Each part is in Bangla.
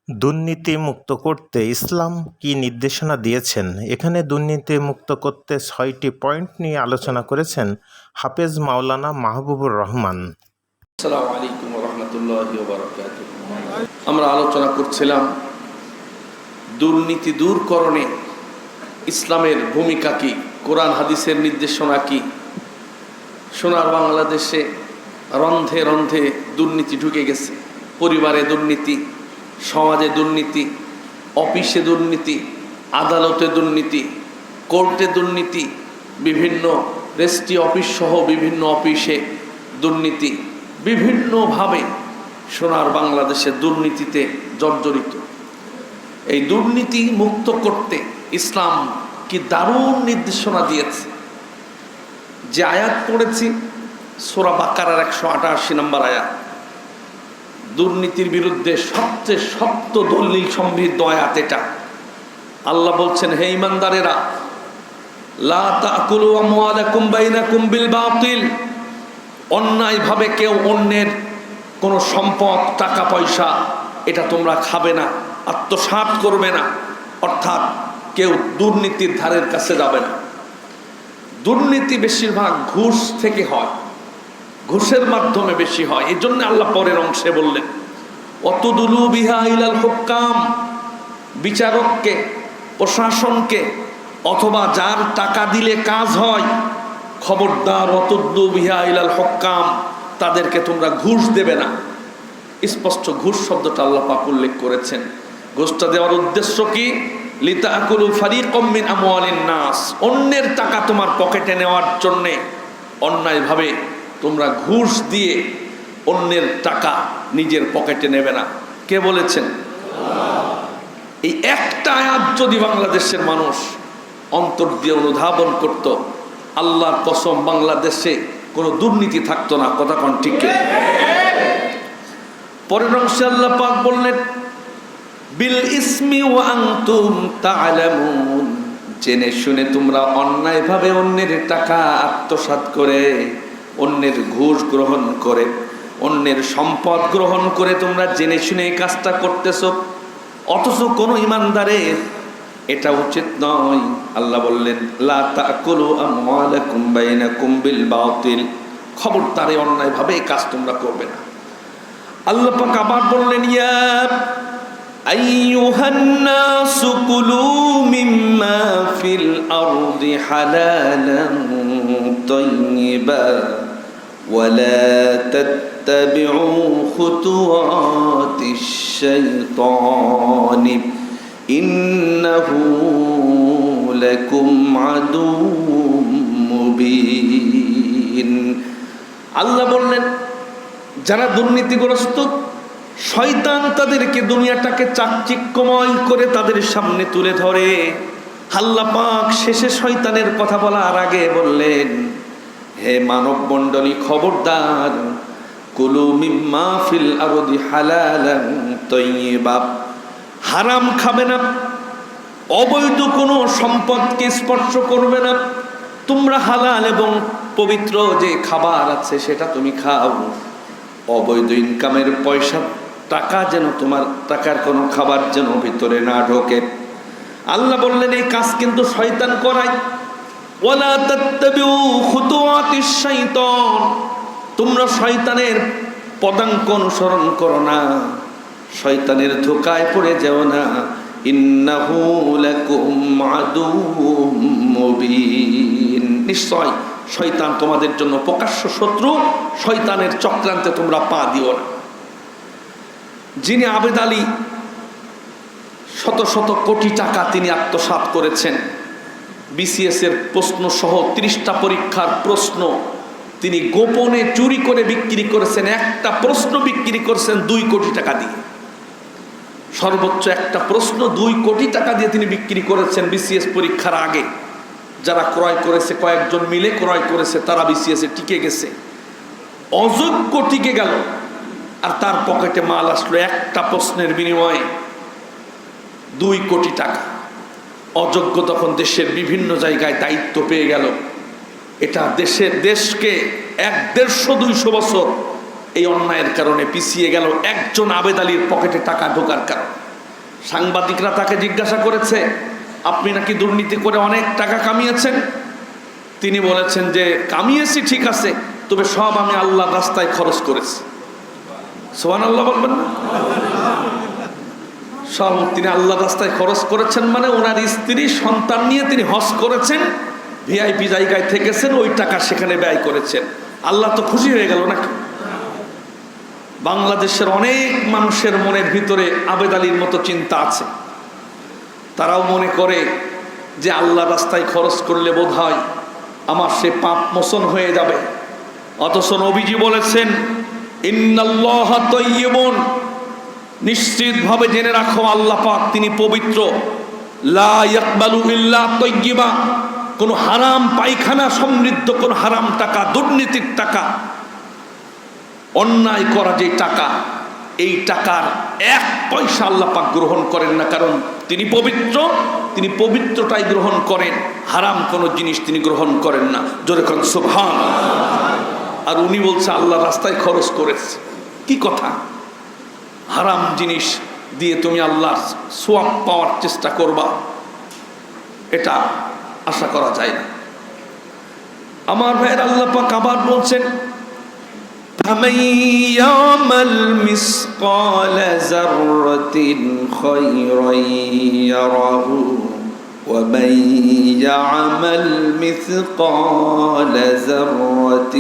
দুর্নীতি মুক্ত করতে ইসলাম কি নির্দেশনা দিয়েছেন? এখানে দুর্নীতি মুক্ত করতে ৬টি পয়েন্ট নিয়ে আলোচনা করেছেন হাফেজ মাওলানা মাহবুবুর রহমান। আসসালামু আলাইকুম ওয়া রাহমাতুল্লাহি ওয়া বারাকাতুহু। আমরা আলোচনা করছিলাম দুর্নীতি দূরকরণে ইসলামের ভূমিকা কি, কোরআন হাদিসের নির্দেশনা কি। সোনার বাংলাদেশে রন্ধে রন্ধে দুর্নীতি ঢুকে গেছে। পরিবারে দুর্নীতি, সমাজে দুর্নীতি, অফিসে দুর্নীতি, আদালতে দুর্নীতি, কোর্টে দুর্নীতি, বিভিন্ন রেজিস্ট্রি অফিস সহ বিভিন্ন অফিসে দুর্নীতি, বিভিন্নভাবে সোনার বাংলাদেশে দুর্নীতিতে জর্জরিত। এই দুর্নীতি মুক্ত করতে ইসলাম কি দারুণ নির্দেশনা দিয়েছে। যে আয়াত পড়েছি সূরা বাকারার 188 নম্বর আয়াত, দুর্নীতির বিরুদ্ধে সবচেয়ে শক্ত দলিল সমৃদ্ধ আয়াত এটা। আল্লাহ বলছেন, হে ঈমানদারেরা, লা তাকুলু আমওয়ালাকুম বাইনাকুম বিল বাতিল, অন্যায়ভাবে কেউ অন্যের কোনো সম্পদ, টাকা পয়সা এটা তোমরা খাবে না, আত্মসাৎ করবে না। অর্থাৎ কেউ দুর্নীতির ধারের কাছে যাবে না। দুর্নীতি বেশিরভাগ ঘুষ থেকে হয়, ঘুষের মাধ্যমে বেশি হয়। এই জন্য আল্লাহ পরের অংশে বললেন, অতুদুলু বিহা ইলাল হুক্কাম, বিচারককে, প্রশাসনকে, অথবা যার টাকা দিলে কাজ হয়, খবরদার অতুদুলু বিহা ইলাল হুক্কাম, তাদেরকে তোমরা ঘুষ দেবে না। স্পষ্ট ঘুষ শব্দটা আল্লাহ পাক উল্লেখ করেছেন। ঘুষটা দেওয়ার উদ্দেশ্য কি? লিতাকুলু ফারিকাম মিন আমওয়ালিন নাস, অন্যের টাকা তোমার পকেটে নেওয়ার জন্য অন্যায়ভাবে তোমরা ঘুষ দিয়ে অন্যের টাকা নিজের পকেটে নেবে না। কে বলেছেন? এই একটা আয়াত যদি বাংলাদেশের মানুষ অন্তর দিয়ে অনুধাবন করত, আল্লাহর কসম বাংলাদেশে কোনো দুর্নীতি থাকতো না। কথা কোন ঠিক? পরের অংশে আল্লাহ পাক বললেন, বিল ইসমি ওয়া আনতুম তা'লামুন, জেনে শুনে তোমরা অন্যায়ভাবে অন্যের টাকা আত্মসাৎ করে, অন্যের ঘুষ গ্রহণ করে, অন্যের সম্পদ গ্রহণ করে তোমরা জেনে শুনে এই কাজটা করতেছো, অথচ কোনো ইমানদারের এটা উচিত নয়। আল্লাহ বললেন, লা তাকুলু আমওয়ালাকুম বাইনাকুম বিল বাতিল, খবরদার অন্যায়ভাবে এই কাজ তোমরা করবে না। আল্লাহ পাক আবার বললেন, ইয়া আইয়ুহান নাসু কুলু মিম্মা ফিল আরদি হালালান তাইয়্যিবা ওয়া লা তাত্তাবিউ খুতুওয়াতিশ শাইতানি ইন্নাহু লাকুম আদুউম মুবিন। আল্লাহ বললেন, যারা দুর্নীতিগ্রস্ত, শয়তান তাদেরকে দুনিয়াটাকে চাকচিক্যময় করে তাদের সামনে তুলে ধরে। আল্লাহ পাক শেষে শয়তানের কথা বলার আগে বললেন, হে মানব মণ্ডলী, খবরদার, কুলু মিম্মা ফিল আরদি হালালান তাইয়্যিবা, হারাম খাবে না, অবৈধ কোনো সম্পদকে স্পর্শ করবে না। তোমরা হালাল এবং পবিত্র যে খাবার আছে সেটা তুমি খাও। অবৈধ ইনকামের পয়সা, টাকা যেন, তোমার টাকার কোনো খাবার যেন ভিতরে না ঢোকে। আল্লাহ বললেন, এই কাজ কিন্তু শয়তান করায়। ওয়ালা তাত্তাবিউ খুতুওয়াতিশ শাইতান, তোমরা শয়তানের পদাঙ্ক অনুসরণ করো না, শয়তানের ধোঁকায় পড়ে যেও না। ইন্নাহু লাকুম আদুউম মুবিন, নিশ্চয় শয়তান তোমাদের জন্য প্রকাশ্য শত্রু। শয়তানের চক্রান্তে তোমরা পা দিও না। যিনি আবেদ আলী শত শত কোটি টাকা তিনি আত্মসাৎ করেছেন, বিসিএস এর প্রশ্ন সহ 30টা পরীক্ষার প্রশ্ন তিনি গোপনে চুরি করে বিক্রি করেছেন। একটা প্রশ্ন বিক্রি করেছেন 2 কোটি টাকা দিয়ে। সর্বোচ্চ একটা প্রশ্ন 2 কোটি টাকা দিয়ে তিনি বিক্রি করেছেন বিসিএস পরীক্ষার আগে। যারা ক্রয় করেছে, কয়েকজন মিলে ক্রয় করেছে, তারা বিসিএস এ টিকে গেছে। অযোগ্য টিকে গেল, আর তার পকেটে মাল আসলো একটা প্রশ্নের বিনিময়ে 2 কোটি টাকা। অযোগ্য তখন দেশের বিভিন্ন জায়গায় দায়িত্ব পেয়ে গেল। এটা দেশকে 150-200 বছর এই অন্যায়ের কারণে পিছিয়ে গেল, একজন আবেদ আলীর পকেটে টাকা ঢোকার কারণে। সাংবাদিকরা তাকে জিজ্ঞাসা করেছে, আপনি নাকি দুর্নীতি করে অনেক টাকা কামিয়েছেন? তিনি বলেছেন যে কামিয়েছি ঠিক আছে, তবে সব আমি আল্লাহর রাস্তায় খরচ করেছি। সুবহানাল্লাহ বলবেন না? সব তিনি আল্লাহর রাস্তায় খরচ করেছেন, মানে ওনার স্ত্রী সন্তান নিয়ে তিনি হজ করেছেন, ভিআইপি জায়গায় থেকেছেন, ওই টাকা সেখানে ব্যয় করেছেন। আল্লাহ তো খুশি হয়ে গেল নাকি? বাংলাদেশের অনেক মানুষের মনের ভিতরে আবেদ আলীর মতো চিন্তা আছে। তারাও মনে করে যে আল্লাহ রাস্তায় খরচ করলে বোধহয় আমার সে পাপ মোচন হয়ে যাবে। অথচ নবীজি বলেছেন, ইন্নাল্লাহা তাইয়্যিবুন, নিশ্চিতভাবে জেনে রাখো আল্লাহ পাক তিনি পবিত্র। লা ইয়াকবালু ইল্লা তাইয়্যিবা, কোন হারাম পায়খানা সমৃদ্ধ কোন হারাম টাকা, দুর্নীতির টাকা, অন্যায় করা যে টাকা, এই টাকার এক পয়সা আল্লাহ পাক গ্রহণ করেন না, কারণ তিনি পবিত্র। তিনি পবিত্রটাই গ্রহণ করেন, হারাম কোনো জিনিস তিনি গ্রহণ করেন না। জোরে কোন সুবহানাল্লাহ। আর উনি বলছে আল্লাহ রাস্তায় খরচ করেছে। কি কথা? হারাম জিনিস দিয়ে তুমি আল্লাহর সওয়াব পাওয়ার চেষ্টা করবা, এটা আশা করা যায় না। আমার ভাইয়ের, আল্লাহ পাক আবার বলছেন, فَمَن يَعْمَلْ مِثْقَالَ ذَرَّةٍ خَيْرًا يَرَهُ وَمَن يَعْمَلْ مِثْقَالَ ذَرَّةٍ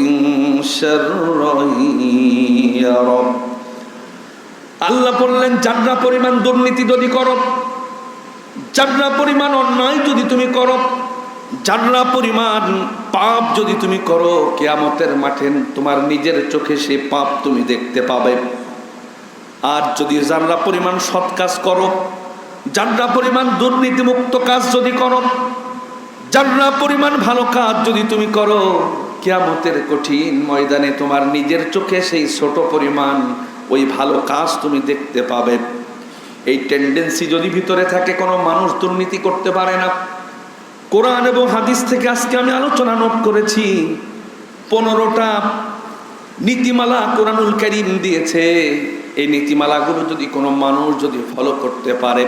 شَرًّا يَرَهُ। আল্লাহ বললেন, যারা পরিমাণ দুর্নীতি যদি করো, যারা পরিমাণ অন্যায় যদি তুমি করো, যারা পরিমাণ পাপ যদি তুমি করো, কিয়ামতের মাঠে তোমার নিজের চোখে সেই পাপ তুমি দেখতে পাবে। আর যদি যারা পরিমাণ সৎ কাজ করো, যারা পরিমাণ দুর্নীতিমুক্ত কাজ যদি করো, যারা পরিমাণ ভালো কাজ যদি তুমি করো, কিয়ামতের কঠিন ময়দানে তোমার নিজের চোখে সেই ছোট পরিমাণ ওই ভালো কাজ তুমি দেখতে পাবে। এই টেন্ডেন্সি যদি ভিতরে থাকে, কোনো মানুষ দুর্নীতি করতে পারে না। কোরআন এবং হাদিস থেকে আজকে আমি আলোচনা নোট করেছি, 15টা নীতিমালা কোরআনুল কারীম দিয়েছে। এই নীতিমালাগুলো যদি কোনো মানুষ যদি ফলো করতে পারে,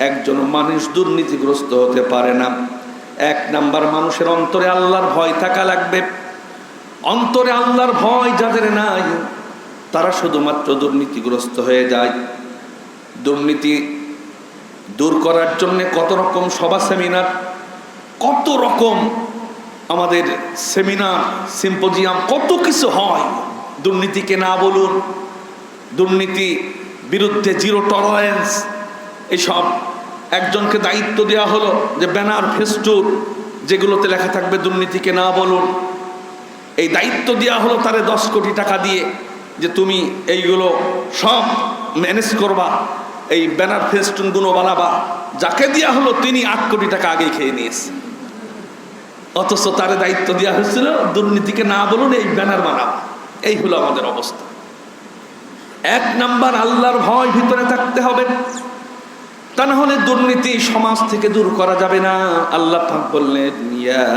একজন মানুষ দুর্নীতিগ্রস্ত হতে পারে না। 1 নাম্বার, মানুষের অন্তরে আল্লাহর ভয় থাকা লাগবে। অন্তরে আল্লাহর ভয় যাদের নাই, তারা শুধুমাত্র দুর্নীতিগ্রস্ত হয়ে যায়। দুর্নীতি দূর করার জন্য কত রকম সভা সেমিনার, কত রকম আমাদের সেমিনার সিম্পোজিয়াম, কত কিছু হয়। দুর্নীতিকে না বলুন, দুর্নীতি বিরুদ্ধে জিরো টলারেন্স, এসব। একজনকে দায়িত্ব দেওয়া হলো যে ব্যানার ফেস্টুন যেগুলোতে লেখা থাকবে দুর্নীতিকে না বলুন, এই দায়িত্ব দেওয়া হলো তারে 10 কোটি টাকা দিয়ে, যে তুমি এইগুলো সব ম্যানেজ করবা, এই ব্যানার ফেস্টুনগুলো বানাবা। যাকে দেওয়া হলো তিনি 8 কোটি টাকা আগেই খেয়ে নিয়েছে। অথচ তারে দায়িত্ব দেওয়া হয়েছিল দুর্নীতিকে না বলুন, এই ব্যানার বানাবা। এই হলো আমাদের অবস্থা। 1 নাম্বার, আল্লাহর ভয় ভিতরে থাকতে হবে, তা না হলে দুর্নীতি সমাজ থেকে দূর করা যাবে না। আল্লাহ পাক বললেন, ইয়া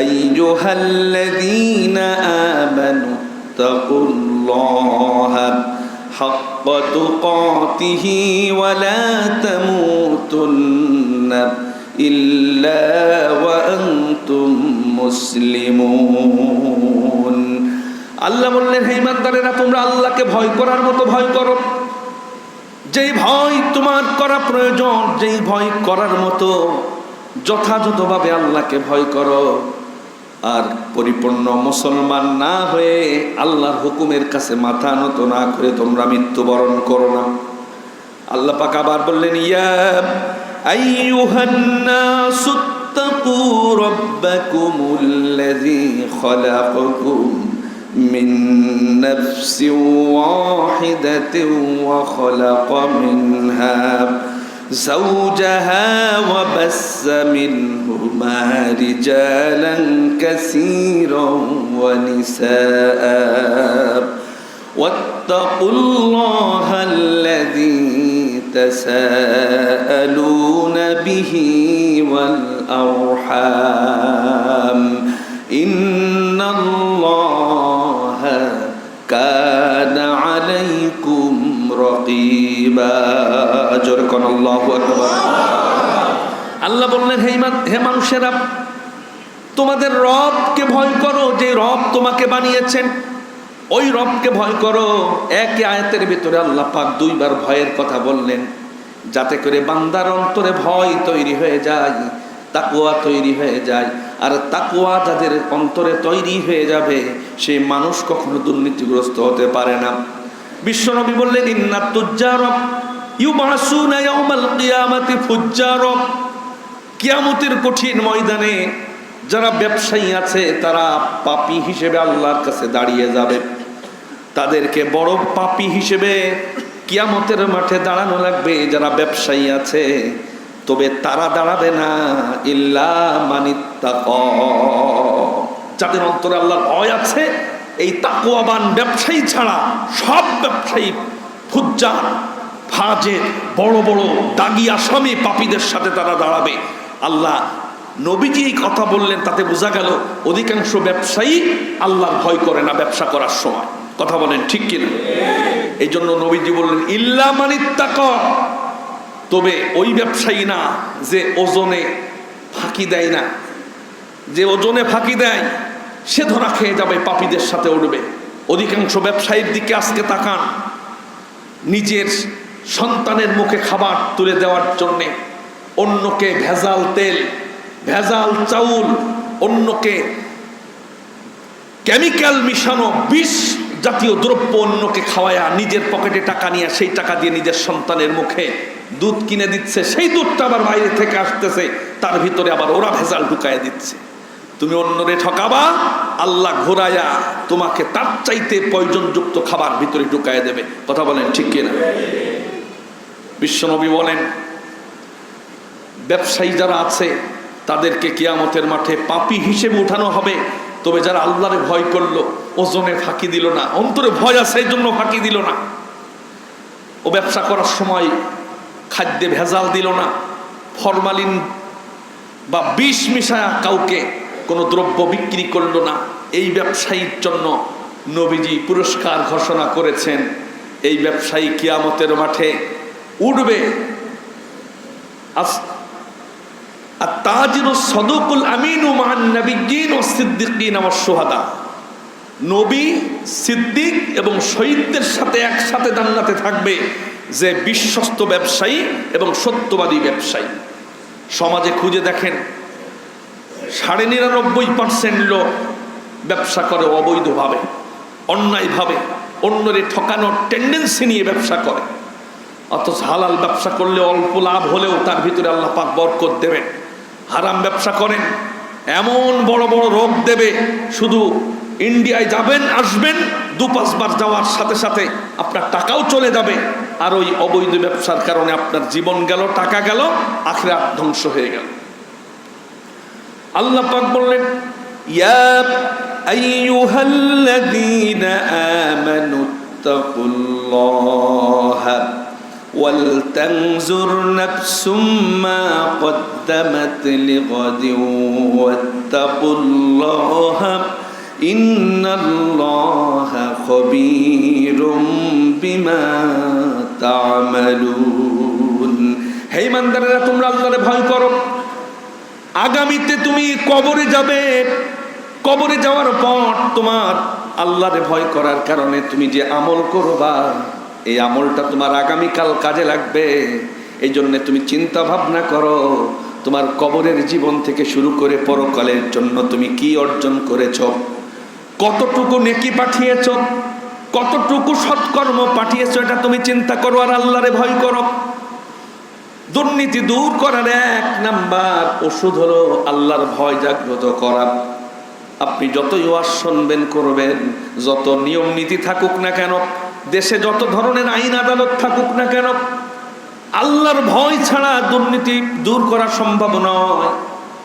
আইয়ুহাল্লাযীনা আমানু তাকুল্লাহা হাক্কা তুকাতিহি ওয়া লা তামুতুন্না ইল্লা ওয়া আনতুম মুসলিমুন। আল্লাহ বললেন, হে ঈমানদারেরা, তোমরা আল্লাহকে ভয় করার মতো ভয় করো। যেই ভয় তোমার করা প্রয়োজন, যেই ভয় করার মতো যথাযথভাবে আল্লাহকে ভয় করো। আর পরিপূর্ণ মুসলমান না হয়ে আল্লাহর হুকুমের কাছে মাথা নত না করে তোমরা মৃত্যুবরণ করো না। আল্লাহ পাক আবার বললেন, ইয়া আইয়ুহান নাসু তাকু রাব্বাকুমুল্লাযী খালাকাকুম من نفس واحدة وخلق منها زوجها وبث منهما رجالا كثيرا ونساء واتقوا الله الذي تساءلون به والأرحام إن الله كان عليكم رقيبا জোরে কোন আল্লাহু আকবার। আল্লাহ বললেন, হে মানুষেরা, তোমাদের রবকে ভয় করো, যে রব তোমাকে বানিয়েছেন ওই রবকে ভয় করো। একই আয়াতের ভিতরে আল্লাহ পাক দুইবার ভয়ের কথা বললেন, যাতে করে বান্দার অন্তরে ভয় তৈরি হয়ে যায়, তাকওয়া তৈরি হয়ে যায়। আর তাকওয়া যাদের অন্তরে তৈরি হয়ে যাবে, সেই মানুষ কখনো দুর্নীতিগ্রস্ত হতে পারে না। বিশ্বনবী বললেন, ইন্নাত তুজ্জার ইউবাসুনা ইয়াউমাল কিয়ামাতি ফুজ্জার। কিয়ামতের কঠিন ময়দানে যারা ব্যবসায়ী আছে তারা পাপী হিসেবে আল্লাহর কাছে দাঁড়িয়ে যাবে। তাদেরকে বড় পাপী হিসেবে কিয়ামতের মাঠে দাঁড়ানো লাগবে যারা ব্যবসায়ী আছে। তবে তারা দাঁড়াবে না ইল্লা মানিত্তাকা, যাদের অন্তরে আল্লাহর ভয় আছে। এই তাকওয়াবান ব্যবসায়ী ছাড়া সব ব্যবসায়ী ফুজ্জার, ফাজের, বড় বড় দাগী আসামি পাপীদের সাথে তারা দাঁড়াবে। আল্লাহ নবীজি এই কথা বললেন, তাতে বোঝা গেল অধিকাংশ ব্যবসায়ী আল্লাহর ভয় করে না ব্যবসা করার সময়। কথা বলেন ঠিক কিনা? এই জন্য নবীজি বললেন ইল্লা মানিত্তাকা, তবে ওই ব্যবসায়ী না যে ওজনে ফাঁকি দেয় না। যে ওজনে ফাঁকি দেয় সে ধরা খেয়ে যাবে, পাপীদের সাথে উঠবে। অধিকাংশ ব্যবসায়ীর দিকে আজকে তাকান, নিজের সন্তানের মুখে খাবার তুলে দেওয়ার জন্যে অন্যকে ভেজাল তেল, ভেজাল চাউল, অন্যকে কেমিক্যাল মিশানো বিষ জাতীয় দ্রব্য অন্যকে খাওয়ায়া নিজের পকেটে টাকা নিয়ে সেই টাকা দিয়ে নিজের সন্তানের মুখে দুধ কিনে দিচ্ছে। সেই দুধটা আবার বাইরে থেকে আসতেছে, তার ভিতরে আবার ওরা ভেজাল ঢুকায় দিচ্ছে। তুমি অন্যরে ঠকাবা, আল্লাহ ঘোরায়া তোমাকে তার চাইতে প্রয়োজনযুক্ত খাবার ভিতরে ঢুকায় দেবে। কথা বলেন ঠিক কিনা? বিশ্বনবী বলেন, ব্যবসায়ী যারা আছে তাদেরকে কিয়ামতের মাঠে পাপী হিসেবে উঠানো হবে। তবে যারা আল্লাহরে ভয় করলো, ওজনে ফাঁকি দিল না, অন্তরে ভয় আছে এই জন্য ফাঁকি দিল না, ও ব্যবসা করার সময় খাদ্যে ভেজাল দিল না, ফরমালিন বা বিষ মিশায়া কাউকে কোনো দ্রব্য বিক্রি করলো না, এই ব্যবসায়ীর জন্য নবীজি পুরস্কার ঘোষণা করেছেন। এই ব্যবসায়ী কিয়ামতের মাঠে উঠবে। আত-তাজিরুস সাদুকুল আমিনু মান নাবিয়্যিন ওয়াস সিদ্দিকিন ওয়াস শুহাদা, নবী, সিদ্দিক এবং শহীদদের সাথে একসাথে জান্নাতে থাকবে যে বিশ্বস্ত ব্যবসায়ী এবং সত্যবাদী ব্যবসায়ী। সমাজে খুঁজে দেখেন 99.9% লোক ব্যবসা করে অবৈধভাবে, অন্যায়ভাবে, অন্যরে ঠকানোর টেন্ডেন্সি নিয়ে ব্যবসা করে। অথচ হালাল ব্যবসা করলে অল্প লাভ হলেও তার ভিতরে আল্লাহ পাক বরকত দেবেন। হারাম ব্যবসা করেন, এমন বড় বড় রোগ দেবে, শুধু ইন্ডিয়ায় যাবেন আসবেন 2-5 বার যাওয়ার সাথে সাথে আপনার টাকাও চলে যাবে। আর ওই অবৈধ ব্যবসার কারণে আপনার জীবন গেল, টাকা গেল, আখিরাত ধ্বংস হয়ে গেল। আল্লাহ পাক বললেন, ইয়া আইয়ুহাল্লাযীনা আমানুত্তাকুল্লাহা ওয়ালতানজুর নাফসুম মা কদ্দামাত লিগাদিন ওয়াত্তাকুল্লাহা ইন্নাল্লাহা খবীরুম বিমা তা'মালুন। হে ইমানদারেরা, তোমরা আল্লাহরে ভয় করো। আগামীতে তুমি কবরে যাবে, কবরে যাওয়ার পর তোমার আল্লাহরে ভয় করার কারণে তুমি যে আমল করবা, এই আমলটা তোমার আগামীকাল কাজে লাগবে। এই জন্য তুমি চিন্তা ভাবনা করো, তোমার কবরের জীবন থেকে শুরু করে পরকালের জন্য তুমি কি অর্জন করেছ, কতটুকু নেকি পাঠিয়েছ, কতটুকু সৎকর্ম পাঠিয়েছ, এটা তুমি চিন্তা করো আর আল্লাহরে ভয় করো। দুর্নীতি দূর করার 1 নাম্বার ওষুধ হলো আল্লাহর ভয় জাগ্রত করা। আপনি যতই ওয়াজ শুনবেন করবেন, যত নিয়ম নীতি থাকুক না কেন, দেশে যত ধরনের আইন আদালত থাকুক না কেন, আল্লাহর ভয় ছাড়া দুর্নীতি দূর করা সম্ভব নয়।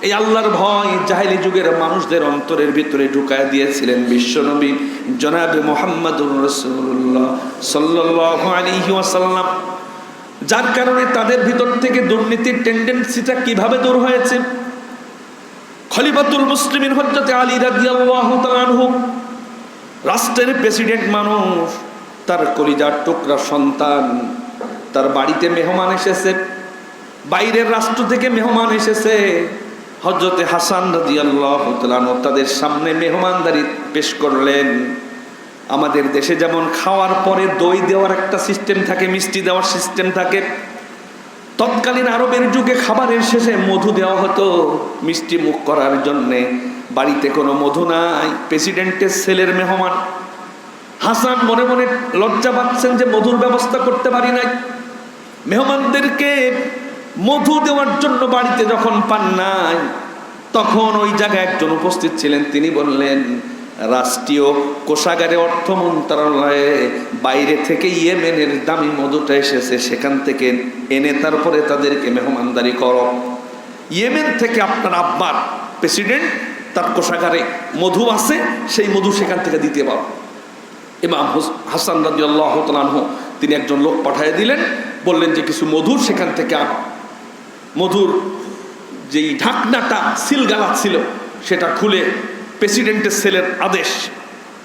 এই আল্লাহর ভয় জাহেলি যুগের মানুষদের অন্তরের ভিতরে ঢুকায় দিয়েছিলেন বিশ্বনবী জনাবে মুহাম্মদুর রাসূলুল্লাহ সাল্লাল্লাহু আলাইহি ওয়াসাল্লাম। যার কারণে তাদের ভিতর থেকে দুর্নীতির টেন্ডেন্সিটা কিভাবে দূর হয়েছে। খলিফাতুল মুসলিমিন হযরত আলী রাদিয়াল্লাহু তাআলা আনহু, রাষ্ট্রের প্রেসিডেন্ট মানুষ, তার কলিজার টুকরা সন্তান তার বাড়িতে মেহমান এসেছে, বাইরের রাষ্ট্র থেকে মেহমান এসেছে। হযরতে হাসান রাদিয়াল্লাহু তাআলা তাদের সামনে মেহমানদারি পেশ করলেন। আমাদের দেশে যেমন খাওয়ার পরে দই দেওয়ার একটা সিস্টেম থাকে, মিষ্টি দেওয়ার সিস্টেম থাকে, তৎকালীন আরবের যুগে খাবারের শেষে মধু দেওয়া হতো মিষ্টি মুখ করার জন্যে। বাড়িতে কোনো মধু নাই, প্রেসিডেন্টের ছেলের মেহমান। হাসান মনে মনে লজ্জা পাচ্ছেন যে মধুর ব্যবস্থা করতে পারি নাই। মেহমানদেরকে মধু দেওয়ার জন্য বাড়িতে যখন পান নাই, তখন ওই জায়গায় একজন উপস্থিত ছিলেন। তিনি বললেন, রাষ্ট্রীয় কোষাগারে অর্থ মন্ত্রণালয়ে বাইরে থেকে ইয়েমেনের দামি মধুটা এসেছে, সেখান থেকে এনে তারপরে তাদেরকে মেহমানদারি করো। ইয়েমেন থেকে আপনার আব্বার প্রেসিডেন্ট, তার কোষাগারে মধু আছে, সেই মধু সেখান থেকে দিতে পারো। ইমাম হাসান রাদিয়াল্লাহু তাআলা আনহু তিনি একজন লোক পাঠিয়ে দিলেন, বললেন যে কিছু মধুর সেখান থেকে আনো। মধুর যেই ঢাকনাটা সিলগালা ছিল সেটা খুলে প্রেসিডেন্টের ছেলের আদেশ,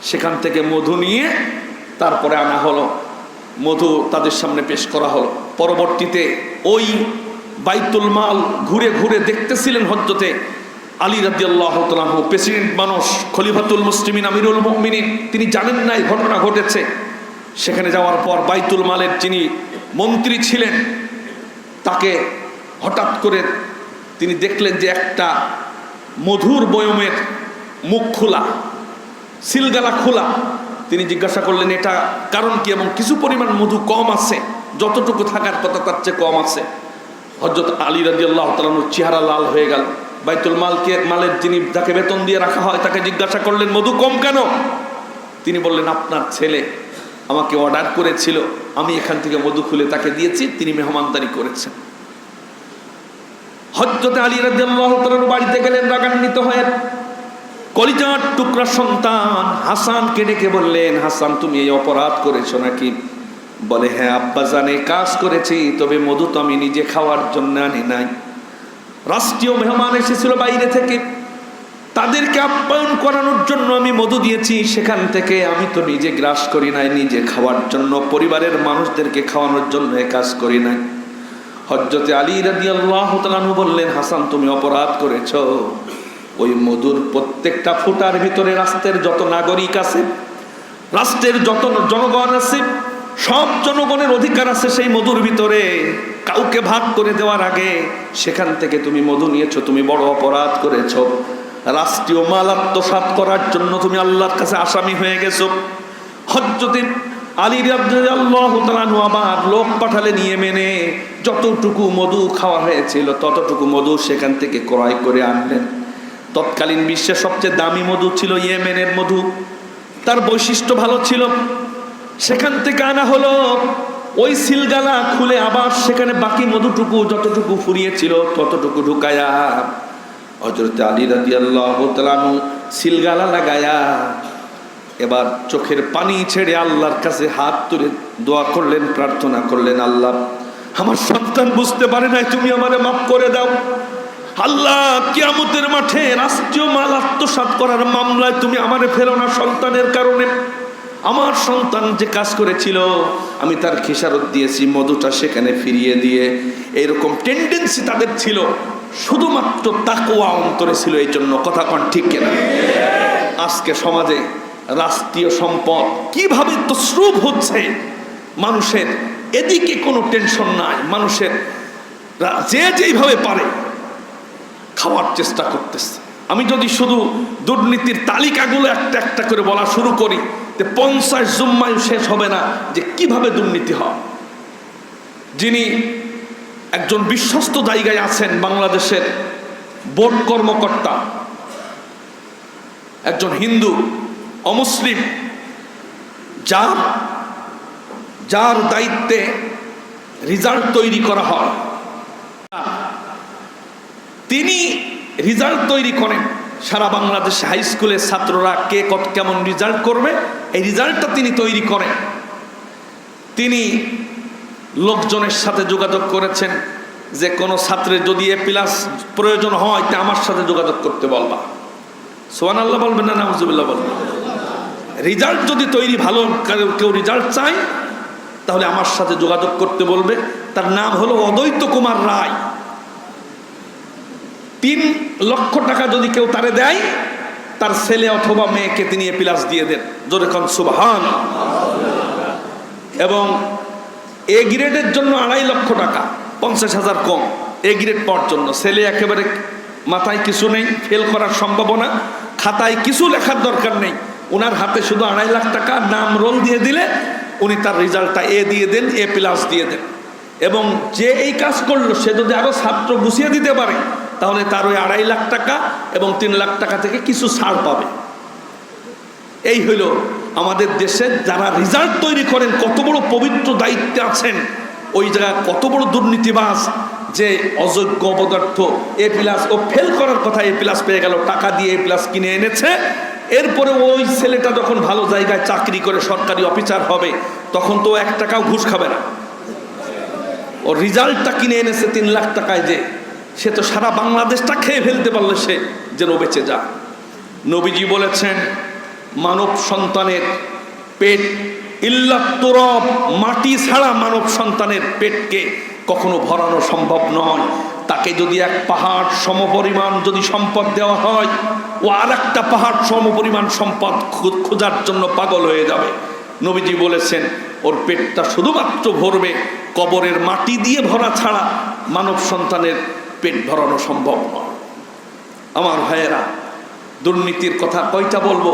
সেখান থেকে মধু নিয়ে তারপরে আনা হলো। মধু তাদের সামনে পেশ করা হলো। পরবর্তীতে ওই বাইতুল মাল ঘুরে ঘুরে দেখতেছিলেন হযরতে আলী রাদিয়াল্লাহু তাআলা আনহু, প্রেসিডেন্ট মানুষ, খলিফাতুল মুসলিমিন, আমিরুল মুমিনিন, তিনি জানেন না এই ঘটনা ঘটেছে। সেখানে যাওয়ার পর বাইতুল মালের যিনি মন্ত্রী ছিলেন, তাকে হঠাৎ করে তিনি দেখলেন যে একটা মধুর বয়মের মুখ খোলা, সিলগালা খোলা। তিনি জিজ্ঞাসা করলেন এটা কারণ কি, এবং কিছু পরিমাণ মধু কম আছে, যতটুকু থাকার কথা তার চেয়ে কম আছে। হযরত আলী রাদিয়াল্লাহু তাআলা চেহারা লাল হয়ে গেল। বাইতুল মালের যিনি যাকে বেতন দিয়ে রাখা হয় তাকে জিজ্ঞাসা করলেন মধু কম কেন? তিনি বললেন, আপনার ছেলে আমাকে অর্ডার করেছিল, আমি এখান থেকে মধু খুলে তাকে দিয়েছি, তিনি মেহমানদারি করেছেন। হযরত আলী রাদিয়াল্লাহু তাআলা বাড়িতে গেলেন রাগান্বিত হয়ে। কলিজার টুকরা সন্তান হাসানকে ডেকে বললেন, হাসান তুমি এই অপরাধ করেছো নাকি? বলে, হ্যাঁ আব্বাজান, এই কাজ করেছি, তবে মধু তো আমি নিজে খাওয়ার জন্য আনি নাই। রাষ্ট্রীয় মেহমান এসেছিল বাইরে থেকে, তাদেরকে আপ্যায়ন করানোর জন্য আমি মধু দিয়েছি, সেখান থেকে আমি তো নিজে গ্রাস করি নাই, নিজে খাওয়ার জন্য, পরিবারের মানুষদেরকে খাওয়ানোর জন্য এ কাজ করি নাই। হযরতে আলী রাদিয়াল্লাহু তাআলা আনহু বললেন, হাসান তুমি অপরাধ করেছো। ওই মধুর প্রত্যেকটা ফুটার ভিতরে রাষ্ট্রের যত নাগরিক আছে, রাষ্ট্রের যত জনগণ আছে, সব জনগণের অধিকার আছে সেই মধুর ভিতরে। কাউকে ভাগ করে দেওয়ার আগে সেখান থেকে তুমি মধু নিয়েছো, তুমি বড় অপরাধ করেছো। রাষ্ট্রীয় মাল আত্মসাৎ করার জন্য তুমি আল্লাহর কাছে আসামি হয়ে গেছো। হযরতে আলী রাদিয়াল্লাহু তাআলা আনহু আবার লোক পাঠালেন ইয়েমেনে, যতটুকু মধু খাওয়া হয়েছিল ততটুকু মধু সেখান থেকে ক্রয় করে আনলেন। তৎকালীন বিশ্বের সবচেয়ে দামি মধু ছিল ইয়েমেনের মধু, তার বৈশিষ্ট্য ভালো ছিল। সেখান থেকে আনা হলো, ওই সিলগালা খুলে আবার সেখানে বাকি মধুটুকু যতটুকু ফুরিয়েছিল ততটুকু ঢুকায়া হযরত আলী রাদিয়াল্লাহু তাআলা আনহু সিলগালা লাগায়া এবার চোখের পানি ছেড়ে আল্লাহর কাছে হাত তুলে দোয়া করলেন, প্রার্থনা করলেন, আল্লাহ আমার সন্তান বুঝতে পারে নাই, তুমি আমারে মাফ করে দাও। আল্লাহ কিয়ামতের মাঠে রাষ্ট্রীয় মাল আত্মসাৎ করার মামলায় তুমি আমারে ফেলো না। সন্তানের কারণে আমার সন্তান যে কাজ করেছিল আমি তার খেসারত দিয়েছি, মধুটা সেখানে ফিরিয়ে দিয়ে। এইরকম টেন্ডেন্সি তাদের ছিল, শুধুমাত্র তাকওয়া অন্তরে ছিল। এই জন্য কথা কোন ঠিক কিনা? আজকে সমাজে রাষ্ট্রীয় সম্পদ কিভাবে তসরুপ হচ্ছে, মানুষের এদিকে কোনো টেনশন নাই, মানুষের যে যেইভাবে পারে খাওয়ার চেষ্টা করতেছে। আমি যদি শুধু দুর্নীতির তালিকাগুলো একটা একটা করে বলা শুরু করি, 50 জুম্মায় শেষ হবে না যে কিভাবে দুর্নীতি হয়। যিনি একজন বিশ্বস্ত জায়গায় আছেন, বাংলাদেশের বোর্ড কর্মকর্তা, একজন হিন্দু অমুসলিম, যার দায়িত্বে রেজাল্ট তৈরি করা হয়, তিনি রেজাল্ট তৈরি করেন। সারা বাংলাদেশে হাই স্কুলের ছাত্ররা কে কেমন রেজাল্ট করবে, এই রেজাল্টটা তিনি তৈরি করেন। তিনি লোকজনের সাথে যোগাযোগ করেছেন যে কোনো ছাত্রের যদি এ প্লাস প্রয়োজন হয় তা আমার সাথে যোগাযোগ করতে বলবা। সুবহানাল্লাহ বলবেন না নাউজুবিল্লাহ বলবেন? রেজাল্ট যদি তৈরি ভালো, কেউ রেজাল্ট চায় তাহলে আমার সাথে যোগাযোগ করতে বলবে। তার নাম হলো অদ্বৈত কুমার রায়। 3 লক্ষ টাকা যদি কেউ তারে দেয়, তার ছেলে অথবা মেয়েকে তিনি এ প্লাস দিয়ে দেন। জোরে কোন সুবহান। এবং এ গ্রেডের জন্য 2.5 লক্ষ টাকা, 50,000 কম এ গ্রেড পাওয়ার জন্য। ছেলে একেবারে মাথায় কিছু নেই, ফেল করার সম্ভাবনা, খাতায় কিছু লেখার দরকার নেই, ওনার হাতে শুধু 2.5 লাখ টাকা নাম রোল দিয়ে দিলে উনি তার রেজাল্টটা এ দিয়ে দেন, এ প্লাস দিয়ে দেন। এবং যে এই কাজ করলো সে যদি আরো ছাত্র গুছিয়ে দিতে পারে, তাহলে তার ওই 2.5 লাখ টাকা এবং 3 লাখ টাকা থেকে কিছু ছাড় পাবে। এই হইল আমাদের দেশে যারা রেজাল্ট তৈরি করেন, কত বড় পবিত্র দায়িত্বে আছেন। ওই জায়গায় কত বড় দুর্নীতিবাজ যে অযোগ্য অপদার্থ এ প্লাস, ও ফেল করার কথা এ প্লাস পেয়ে গেল, টাকা দিয়ে এ প্লাস কিনে এনেছে। এরপরে ওই ছেলেটা যখন ভালো জায়গায় চাকরি করে সরকারি অফিসার হবে, তখন তো 1 টাকাও ঘুষ খাবে না। ও রেজাল্টটা কিনে এনেছে 3 লাখ টাকায়, যে সে তো সারা বাংলাদেশটা খেয়ে ফেলতে পারলে সে যেন বেঁচে যায়। নবীজি বলেছেন, মানব সন্তানের পেট ইল্লাত তুরাব, মাটি ছাড়া মানব সন্তানের পেটকে কখনো ভরানো সম্ভব নয়। তাকে যদি 1 পাহাড় সমপরিমাণ যদি সম্পদ দেওয়া হয়, ও আর একটা পাহাড় সমপরিমাণ সম্পদ খোঁজার জন্য পাগল হয়ে যাবে। নবীজি বলেছেন, ওর পেটটা শুধুমাত্র ভরবে কবরের মাটি দিয়ে ভরা ছাড়া মানব সন্তানের পেট ভরানো সম্ভব নয়। আমার ভাইয়েরা, দুর্নীতির কথা কয়টা বলবো?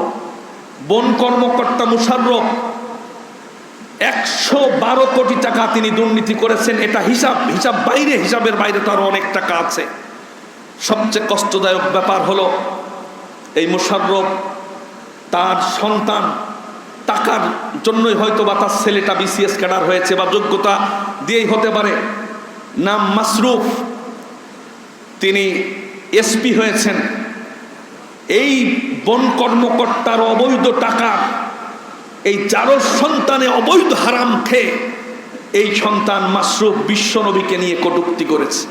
বন কর্মকর্তা মুশাররফ 112 কোটি টাকা তিনি দুর্নীতি করেছেন। এটা হিসাব বাইরে, হিসাবের বাইরে তো আরো অনেক টাকা আছে। সবচেয়ে কষ্টদায়ক ব্যাপার হলো, এই মুশাররফ তার সন্তান টাকার জন্যই হয়তো বা তার ছেলেটা বিসিএস ক্যাডার হয়েছে, বা যোগ্যতা দিয়েই হতে পারে, নাম মাসরুফ, তিনি এসপি হয়েছেন। এই বন কর্মকর্তার অবৈধ টাকা এই 4 সন্তানে অবৈধ হারাম খেয়ে এই সন্তান মাসরুফ বিশ্বনবীকে নিয়ে কটূক্তি করেছে।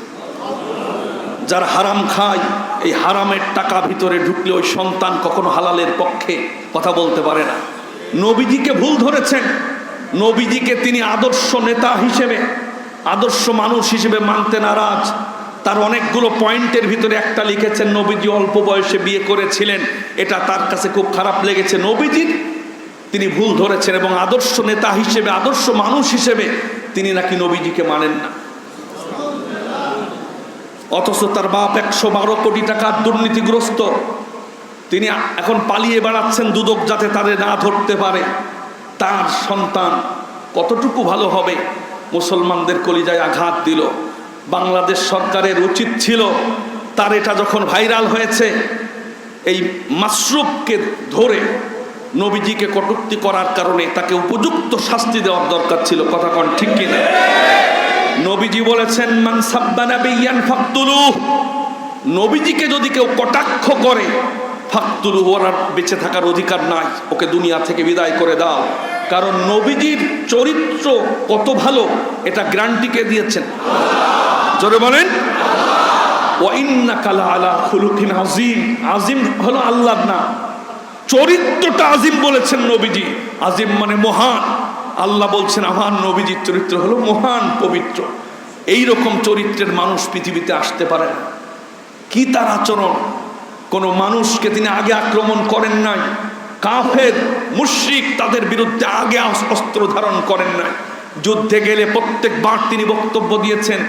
যারা হারাম খায়, এই হারামের টাকা ভিতরে ঢুকলে ওই সন্তান কখনো হালালের পক্ষে কথা বলতে পারে না। নবীজিকে ভুল ধরেছেন। নবীজিকে তিনি আদর্শ নেতা হিসেবে, আদর্শ মানুষ হিসেবে মানতে নারাজ। তার অনেকগুলো পয়েন্টের ভিতরে একটা লিখেছেন, নবীজি অল্প বয়সে বিয়ে করেছিলেন, এটা তার কাছে খুব খারাপ লেগেছে। নবীজির তিনি ভুল ধরেছেন, এবং আদর্শ নেতা হিসেবে, আদর্শ মানুষ হিসেবে তিনি নাকি নবীজিকে মানেন না। অথচ তার বাপ 112 কোটি টাকার দুর্নীতিগ্রস্ত। তিনি এখন পালিয়ে বেড়াচ্ছেন দুদক যাতে তাদের না ধরতে পারে। তার সন্তান কতটুকু ভালো হবে, মুসলমানদের কলিজায় আঘাত দিল। বাংলাদেশ সরকারের উচিত ছিল, তার এটা যখন ভাইরাল হয়েছে, এই মাসরুফকে ধরে নবীজিকে কটূক্তি করার কারণে তাকে উপযুক্ত শাস্তি দেওয়ার দরকার ছিল। কথা কোন ঠিক কিনা? নবীজি বলেছেন, মান সাব্বা নাবিয়ান ফাকতুলুহ, নবীজিকে যদি কেউ কটাক্ষ করে, ফাকতুলুহ, ওর আর বেঁচে থাকার অধিকার নাই, ওকে দুনিয়া থেকে বিদায় করে দাও। কারণ নবীজির চরিত্র কত ভালো এটা গ্যারান্টিকে দিয়েছেন। জোরে বলেন, ওয়া ইন্নাকা লাআলা খুলুকিন আযীম। আযীম হলো আল্লাহর নাম, চরিত্রটা আযীম বলেছেন নবীজি। আযীম মানে মহান। আল্লাহ বলছেন আমার নবীজির চরিত্র হলো মহান, পবিত্র। এই রকম চরিত্রের মানুষ পৃথিবীতে আসতে পারে না। কি তার আচরণ! কোনো মানুষকে তিনি আগে আক্রমণ করেন নাই। কাফের মুশরিক তাদের বিরুদ্ধে আগে অস্ত্র ধারণ করেন নাই। যুদ্ধে গেলে প্রত্যেকবার তিনি বক্তব্য দিয়েছেন,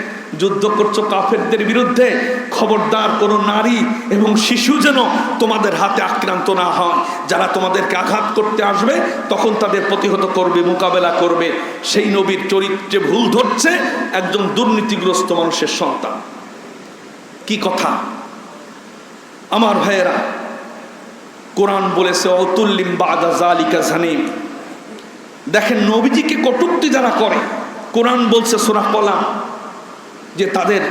যুদ্ধ করছো কাফেরদের বিরুদ্ধে, খবরদার কোনো নারী এবং শিশু যেন তোমাদের হাতে আক্রান্ত না হয়। যারা তোমাদেরকে আঘাত করতে আসবে তখন তাদের প্রতিহত করবে, মোকাবেলা করবে। সেই নবীর চরিত্রে ভুল ধরছে একজন দুর্নীতিগ্রস্ত মানুষের সন্তান। কি কথা আমার ভাইয়েরা! কোরআন বলেছে, অতুল্লিম বাদা যালিকা জানিম। দেখেন, নবীজিকে কটূক্তি যারা করে, কোরআন বলছে সূরা কলাম যে তাদের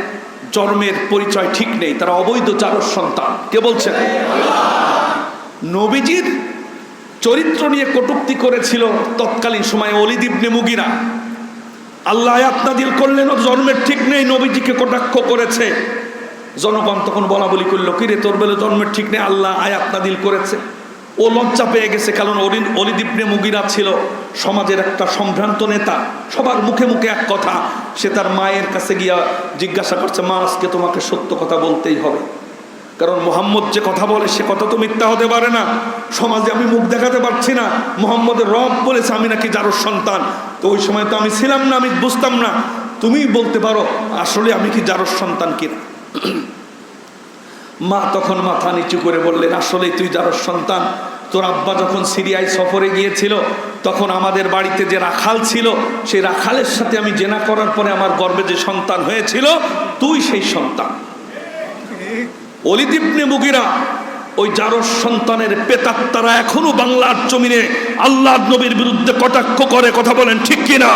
জন্মের পরিচয় ঠিক নেই, তারা অবৈধ 4 সন্তান। কে বলছেন? নবীজির চরিত্র নিয়ে কটূক্তি করেছিল তৎকালীন সময়ে ওলীদ ইবনে মুগীরা। আল্লাহ আয়াত নাযিল করলেন, ও জন্মের ঠিক নেই, নবীজিকে কটাক্ষ করেছে। জনগণ তখন বলা বলি করলো, কিরে তোর বেলা জন্মের ঠিক নেই, আল্লাহ আয়াত নাযিল করেছে। ও লজ্জা পেয়ে গেছে, কারণ ওলীদ ইবনে মুগীরা ছিল সমাজের একটা সম্ভ্রান্ত নেতা, সবার মুখে মুখে এক কথা। সে তার মায়ের কাছে গিয়া জিজ্ঞাসা করছে, মা আজকে তোমাকে সত্য কথা বলতেই হবে, কারণ মুহাম্মদ যে কথা বলে সে কথা তো মিথ্যা হতে পারে না। সমাজে আমি মুখ দেখাতে পারছি না, মুহাম্মদের রব বলেছে আমি নাকি জারুর সন্তান। তো ওই সময় তো আমি ছিলাম না, আমি বুঝতাম না, তুমি বলতে পারো আসলে আমি কি জারুর সন্তান কিনা। মা তখন মাথা নিচু করে বললেন, আসলেই তুই জারুর সন্তান। তোর আব্বা যখন সিরিয়ায় সফরে গিয়েছিল তখন আমাদের বাড়িতে যে রাখাল ছিল, সেই রাখালের সাথে আমি জেনা করার পরে আমার গর্ভে যে সন্তান হয়েছিল, তুই সেই সন্তান। ওলীদ ইবনে মুগীরা ওই জারুর সন্তানের প্রেতাত্মারা এখনো বাংলার জমিনে আল্লাহর নবীর বিরুদ্ধে কটাক্ষ করে, কথা বলেন ঠিক কিনা?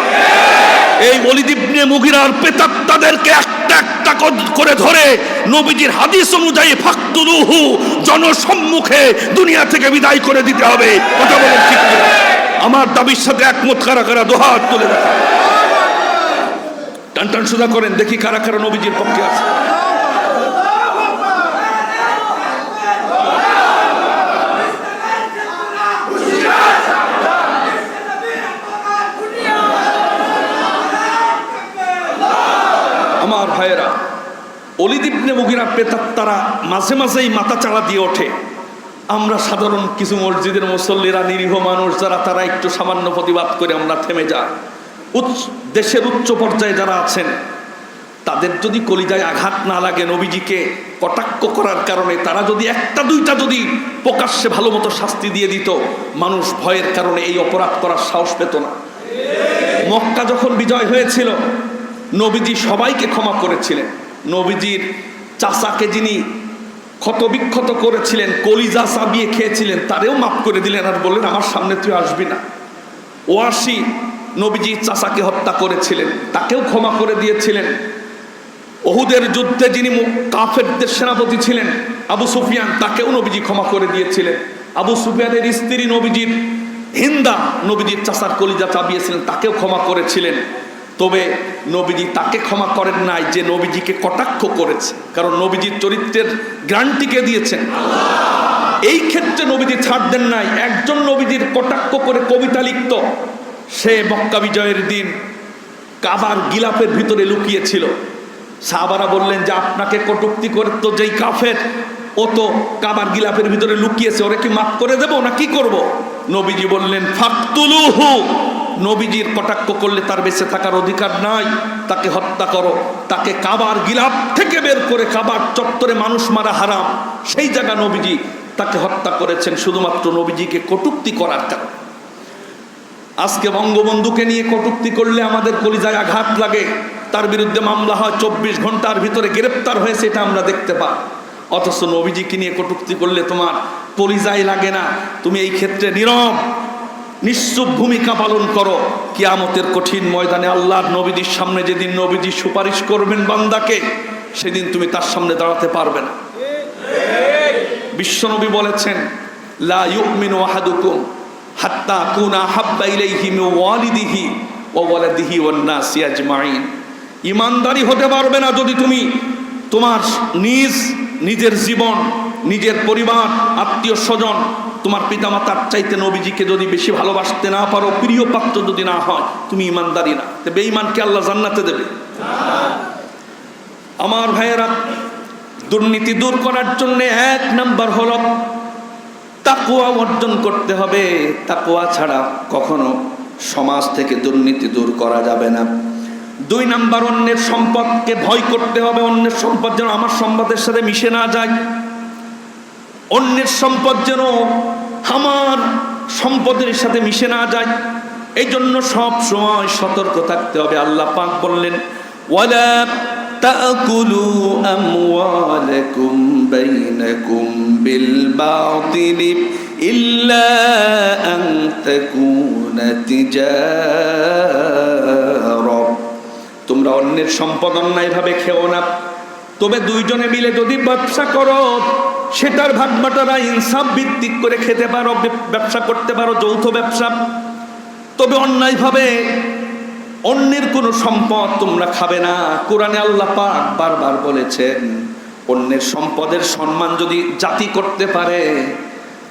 এই ওলীদ ইবনে মুগীরার প্রেতাত্মাদেরকে একটা একটা করে ধরে নবীজির হাদিস অনুযায়ী ফাকতুলুহু, জনসম্মুখে দুনিয়া থেকে বিদায় করে দিতে হবে, কথা বলেন ঠিক কিনা? আমার দাবির সাথে একমত কারা কারা? দুহাত তুলে দেখা, টান টান সোজা করেন, দেখি কারা কারা নবীজির পক্ষে আছে। আমার ভাইয়েরা, ওলীদ ইবনে মুগীরার প্রেতাত্মারা মাঝে মাঝেই মাথা চাড়া দিয়ে ওঠে। আমরা সাধারণ কিছু মসজিদের মুসল্লিরা, নিরীহ মানুষ যারা, তারা একটু সামান্য প্রতিবাদ করে আমরা থেমে যাই। দেশের উচ্চ পর্যায়ে যারা আছেন তাদের যদি কলিজায় আঘাত না লাগে নবীজিকে কটাক্ষ করার কারণে, তারা যদি একটা দুইটা যদি প্রকাশ্যে ভালো মতো শাস্তি দিয়ে দিত, মানুষ ভয়ের কারণে এই অপরাধ করার সাহস পেত না। মক্কা যখন বিজয় হয়েছিল নবীজি সবাইকে ক্ষমা করেছিলেন। নবীজির চাচাকে যিনি ক্ষতবিক্ষত করেছিলেন, কলিজা চাবিয়ে খেয়েছিলেন, তারেও মাফ করে দিলেন আর বললেন আমার সামনে তুই আসবি না। ওয়াসি নবীজি চাচাকে হত্যা করেছিলেন, তাকেও ক্ষমা করে দিয়েছিলেন। উহুদের যুদ্ধে যিনি কাফেরদের সেনাপতি ছিলেন আবু সুফিয়ান, তাকেও নবীজি ক্ষমা করে দিয়েছিলেন। আবু সুফিয়ানের স্ত্রী নবীজির হিন্দা, নবীজির চাচার কলিজা চাবিয়েছিলেন, তাকেও ক্ষমা করেছিলেন। তবে নবীজি তাকে ক্ষমা করেন নাই যে নবীজিকে কটাক্ষ করেছে, কারণ নবীজির চরিত্রের গ্যারান্টিকে দিয়েছেন। এই ক্ষেত্রে নবীজি ছাড় দেন নাই। একজন নবীজির কটাক্ষ করে কবিতা লিখত, সে মক্কা বিজয়ের দিন কাবার গিলাফের ভিতরে লুকিয়েছিল। সাহাবারা বললেন যে আপনাকে কটূক্তি করত যেই কাফের, ও তো কাবার গিলাফের ভিতরে লুকিয়েছে, ওরে কি মাফ করে দেব না কি করব? নবীজি বললেন ফাকতুলুহু, নবীজির কটাক্ষ করলে তার বেঁচে থাকার অধিকার নাই, তাকে হত্যা করো। তাকে কাবার গিলাফ থেকে বের করে, কাবার চত্বরে মানুষ মারা হারাম, সেই জায়গা নবীজি তাকে হত্যা করেছেন শুধুমাত্র নবীজিকে কটূক্তি করার কারণে। আজকে বঙ্গবন্ধুকে নিয়ে কটূক্তি করলে আমাদের কলিজায় আঘাত লাগে, তার বিরুদ্ধে মামলা হয়, 24 ঘন্টার ভিতরে গ্রেপ্তার হয়েছে, এটা আমরা দেখতে পাই। অথচ নবীজিকে নিয়ে কটূক্তি করলে তোমার কলিজায় লাগে না, তুমি এই ক্ষেত্রে নীরব নিশ্চুপ ভূমিকা পালন করো। কিয়ামতের কঠিন ময়দানে আল্লাহর নবীজির সামনে যেদিন নবীজি সুপারিশ করবেন বান্দাকে, সেদিন তুমি তার সামনে দাঁড়াতে পারবে না। বিশ্বনবী বলেছেন লা ইউমিনু আহাদুকুম হাত্তা আকুনা হাব্বা ইলাইহি মিন ওয়ালিদিহি ওয়া ওয়ালাদিহি ওয়ান নাসি আজমাইন। ঈমানদারি হতে পারবে না যদি তুমি তোমার নিজের জীবন, নিজের পরিবার, আত্মীয় স্বজন, তোমার পিতামাতার চাইতে নবীজিকে যদি বেশি ভালোবাসতে না পারো, প্রিয় পাত্র যদি না হয়, তুমি ঈমানদারি না। তো বেঈমানকে আল্লাহ জান্নাতে দেবে? আমার ভাইয়েরা, দুর্নীতি দূর করার জন্য 1 নাম্বার হলো তাকওয়া অর্জন করতে হবে। তাকওয়া ছাড়া কখনো সমাজ থেকে দুর্নীতি দূর করা যাবে না। 2 নাম্বার, অন্যের সম্পদকে ভয় করতে হবে। অন্যের সম্পদ যেন আমার সম্পদের সাথে মিশে না যায়, অন্যের সম্পদ যেন আমার সম্পদের সাথে মিশে না যায়, এই জন্য সব সময় সতর্ক থাকতে হবে। আল্লাহ পাক বললেন ওয়ালা তাকুলু আমওয়ালাকুম বাইনাকুম বিল বাতিল ইল্লা আন তাকুনা তিজারা। তোমরা অন্যের সম্পদ অন্যায়ভাবে খেও না, তবে 2 জনে মিলে যদি ব্যবসা করো, সেটার ভাগবাটোয়ারা ইনসাফ ভিত্তিক করে খেতে পারো, ব্যবসা করতে পারো, যৌথ ব্যবসা। তবে অন্যায়ভাবে অন্যের কোনো সম্পদ তোমরা খাবে না। কোরআনে আল্লাহ পাক বারবার বলেছেন, অন্যের সম্পদের সম্মান যদি জাতি করতে পারে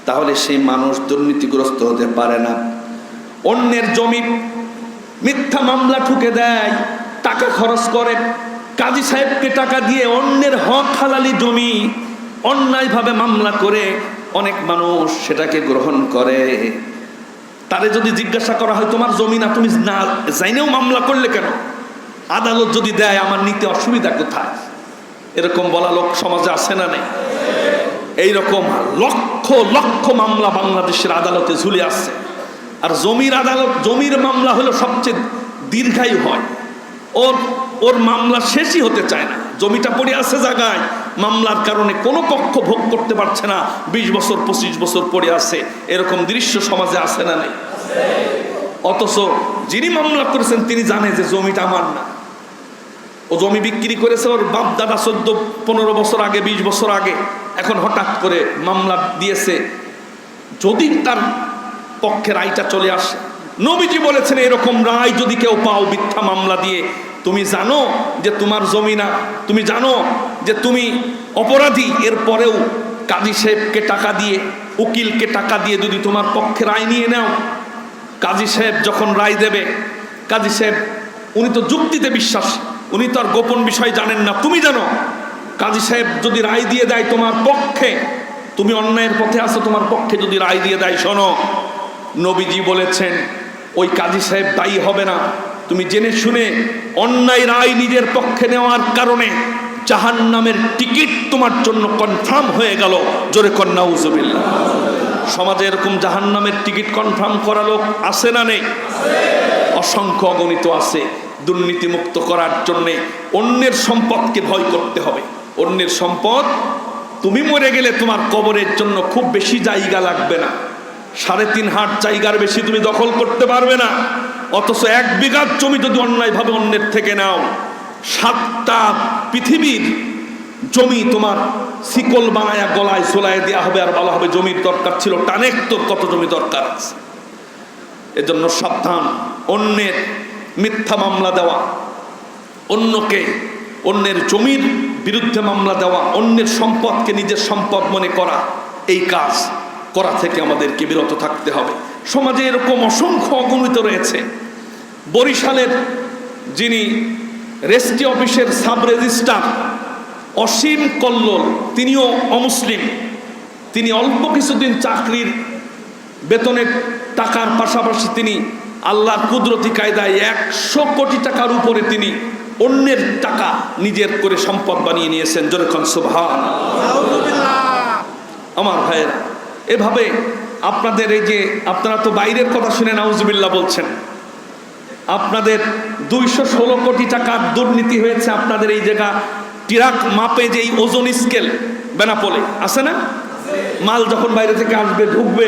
তাহলে সেই মানুষ দুর্নীতিগ্রস্ত হতে পারে না। অন্যের জমি মিথ্যা মামলা ঠুকে দেয়, টাকা খরচ করে, কাজী সাহেবকে টাকা দিয়ে অন্যের হক হালালি জমি অন্যায়ভাবে মামলা করে অনেক মানুষ সেটাকে গ্রহণ করে। তারে যদি জিজ্ঞাসা করা হয় তোমার জমি না, তুমি না জাইনেও মামলা করলে কেন? আদালত যদি দেয় আমার নিতে অসুবিধা কোথায়? এরকম বলা লোক সমাজে আছে না নেই? এইরকম লক্ষ লক্ষ মামলা বাংলাদেশের আদালতে ঝুলে আসছে। আর জমির মামলা হলো সবচেয়ে দীর্ঘায়ু হয়, ওর মামলা শেষই হতে চায় না। জমিটা পড়ে আছে জায়গায়, মামলার কারণে কোনো পক্ষ ভোগ করতে পারছে না, 20 বছর 25 বছর পড়ে আছে। এরকম দৃশ্য সমাজে আছে না নেই? অথচ যিনি মামলা করেছেন তিনি জানে যে জমিটা আমার না, ও জমি বিক্রি করেছে ওর বাপ দাদা 14-15 বছর আগে, 20 বছর আগে। এখন হঠাৎ করে মামলা দিয়েছে, যদি তার পক্ষে রায়টা চলে আসে, নবীজি বলেছেন এরকম রায় যদি কেউ পাও মিথ্যা মামলা দিয়ে, তুমি জানো যে তোমার জমি না, তুমি জানো যে তুমি অপরাধী, এরপরেও কাজী সাহেবকে টাকা দিয়ে, উকিলকে টাকা দিয়ে যদি তোমার পক্ষে রায় নিয়ে নাও, কাজী সাহেব যখন রায় দেবে, কাজী সাহেব উনি তো যুক্তিতে বিশ্বাস, উনি তো আর গোপন বিষয় জানেন না, তুমি জানো। কাজী সাহেব যদি রায় দিয়ে দেয় তোমার পক্ষে, তুমি অন্যায়ের পথে আছো, তোমার পক্ষে যদি রায় দিয়ে দেয়, শোনো নবীজি বলেছেন ওই কাজী সাহেব দায়ী হবে না। তুমি জেনে শুনে অন্যায় রায় নিজের পক্ষে নেওয়ার কারণে জাহান্নামের টিকিট তোমার জন্য কনফার্ম হয়ে গেল। জোরে কর নাউজুবিল্লাহ। সমাজে এরকম জাহান্নামের টিকিট কনফার্ম করা লোক আছে না নেই? অসংখ্য অগণিত আছে। দুর্নীতিমুক্ত করার জন্যে অন্যের সম্পদকে ভয় করতে হবে। অন্যের সম্পদ, তুমি মরে গেলে তোমার কবরের জন্য খুব বেশি জায়গা লাগবে না, 3.5 হাত জায়গার বেশি তুমি দখল করতে পারবে না। অথচ 1 বিঘা জমি যদি অন্যায়ভাবে অন্যের থেকে নাও, 7টা পৃথিবীর জমি তোমার শিকল বানায়া গলায় ঝোলায় দেওয়া হবে, আর বলা হবে জমির দরকার ছিল টানেক, তোর কত জমি দরকার আছে। এজন্য সাবধান। অন্যের মিথ্যা মামলা দেওয়া, অন্যের জমির বিরুদ্ধে মামলা দেওয়া, অন্যের সম্পদকে নিজের সম্পদ মনে করা, এই কাজ করা থেকে আমাদেরকে বিরত থাকতে হবে। সমাজে এরকম অসংখ্য অগণিত রয়েছে। বরিশালের যিনি রেজিস্ট্রি অফিসের সাব রেজিস্ট্রার অসীম কল্লোল, তিনিও অমুসলিম। তিনি অল্প কিছুদিন চাকরির বেতনের টাকার পাশাপাশি তিনি আল্লাহর কুদরতি কায়দায় 100 কোটি টাকার উপরে তিনি অন্যের টাকা নিজের করে সম্পদ বানিয়ে নিয়েছেন। যেরকম সুবহানাল্লাহ। আমার ভাইয়েরা, এভাবে আপনাদের এই যে আপনারা তো বাইরের কথা শুনে নাউজুবিল্লাহ বলছেন, আপনাদের 216 কোটি টাকার দুর্নীতি হয়েছে আপনাদের এই জায়গা। ট্রাক মাপে যে ওজন স্কেল বেনাপোলে আছে না, মাল যখন বাইরে থেকে আসবে ঢুকবে,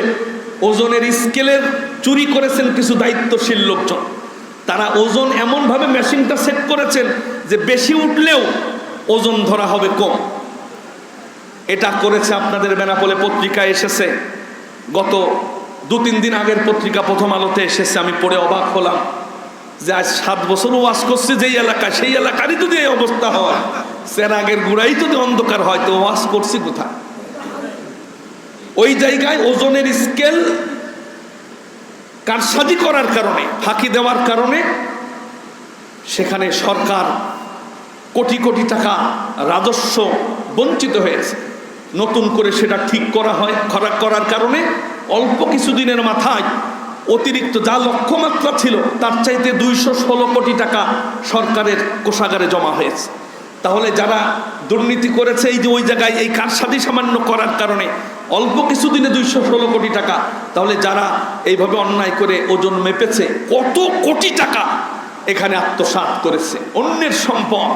ওজনের স্কেলের চুরি করেছেন কিছু দায়িত্বশীল লোকজন। তারা ওজন এমনভাবে মেশিনটা সেট করেছেন যে বেশি উঠলেও ওজন ধরা হবে কম। এটা করেছে আপনাদের বেনাপোলে। পত্রিকায় এসেছে, গত 2-3 দিন আগের পত্রিকা প্রথম আলোতে এসেছে। আমি পড়ে অবাক হলাম যে আজ 7 বছর ওয়াজ করছে যেই এলাকায়, সেই এলাকারই যদি এই অবস্থা হয়, চেরাগের গুড়াই যদি অন্ধকার হয়, তো ওয়াজ করছি কোথায়? ওই জায়গায় ওজনের স্কেল কারসাজি করার কারণে, ফাঁকি দেওয়ার কারণে সেখানে সরকার কোটি কোটি টাকা রাজস্ব বঞ্চিত হয়েছে। নতুন করে সেটা ঠিক করার কারণে অল্প কিছুদিনের মাথায় অতিরিক্ত যা লক্ষ্যমাত্রা ছিল তার চাইতে 216 কোটি টাকা সরকারের কোষাগারে জমা হয়েছে। তাহলে যারা দুর্নীতি করেছে এই যে ওই জায়গায় এই কারসাজি সামান্য করার কারণে অল্প কিছুদিনে 216 কোটি টাকা, তাহলে যারা এইভাবে অন্যায় করে ওজন মেপেছে কত কোটি টাকা এখানে আত্মসাৎ করেছে অন্যের সম্পদ।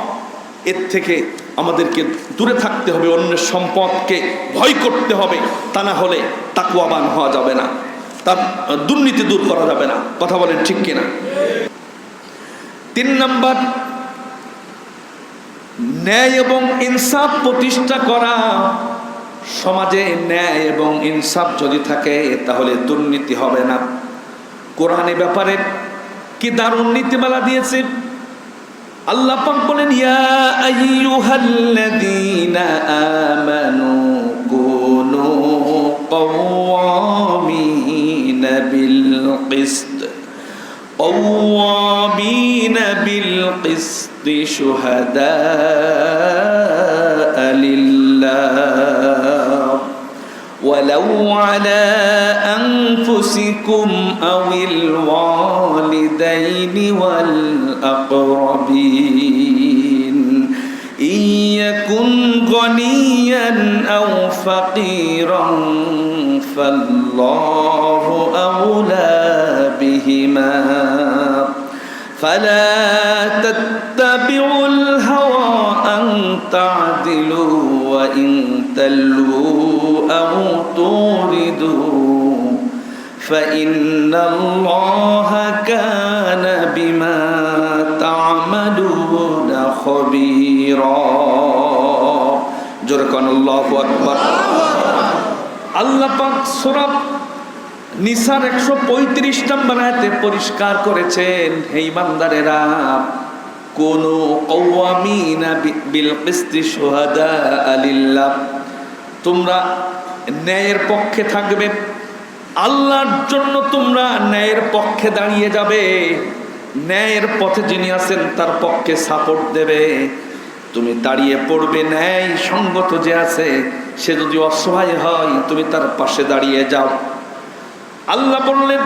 এর থেকে আমাদেরকে দূরে থাকতে হবে, অন্যের সম্পদকে ভয় করতে হবে, তা না হলে তাকওয়াবান হওয়া যাবে না, তার দুর্নীতি দূর করা যাবে না। কথা বলেন ঠিক কিনা? 3 নাম্বার, ন্যায় এবং ইনসাফ প্রতিষ্ঠা করা। সমাজে ন্যায় এবং ইনসাফ যদি থাকে তাহলে দুর্নীতি হবে না। কোরআনে ব্যাপারে কি দারুণ নীতিমালা দিয়েছে। আল্লাহ পাক বলেন, ইয়া আইয়ুহাল্লাযীনা আমানু কুনু بالقسط قوامين بالقسط شهداء لله ولو على أنفسكم أو الوالدين والأقربين إن يكن غنيا أو فقيرا فالله أولى بهما فلا تتبعوا الهوى أن تعدلوا وإن تلووا أو توردوا فإن الله كان بما تعملون خبيرا جركن الله أكبر আল্লাহ পাক সূরা নিসার 135 নম্বর আয়াতে পরিষ্কার করেছেন, হে ঈমানদারেরা, কুনু কওয়ামিনা বিল কিসতি শুহাদা লিল্লাহ, তোমরা ন্যায়ের পক্ষে থাকবে, আল্লাহর জন্য তোমরা ন্যায়ের পক্ষে দাঁড়িয়ে যাবে, ন্যায়ের পথে যিনি আছেন তার পক্ষে সাপোর্ট দেবে। তুমি দাঁড়িয়ে পড়বে, ন্যায় সঙ্গত যে আছে সে যদি অসহায় হয় তুমি তার পাশে দাঁড়িয়ে যাও। আল্লাহ বললেন,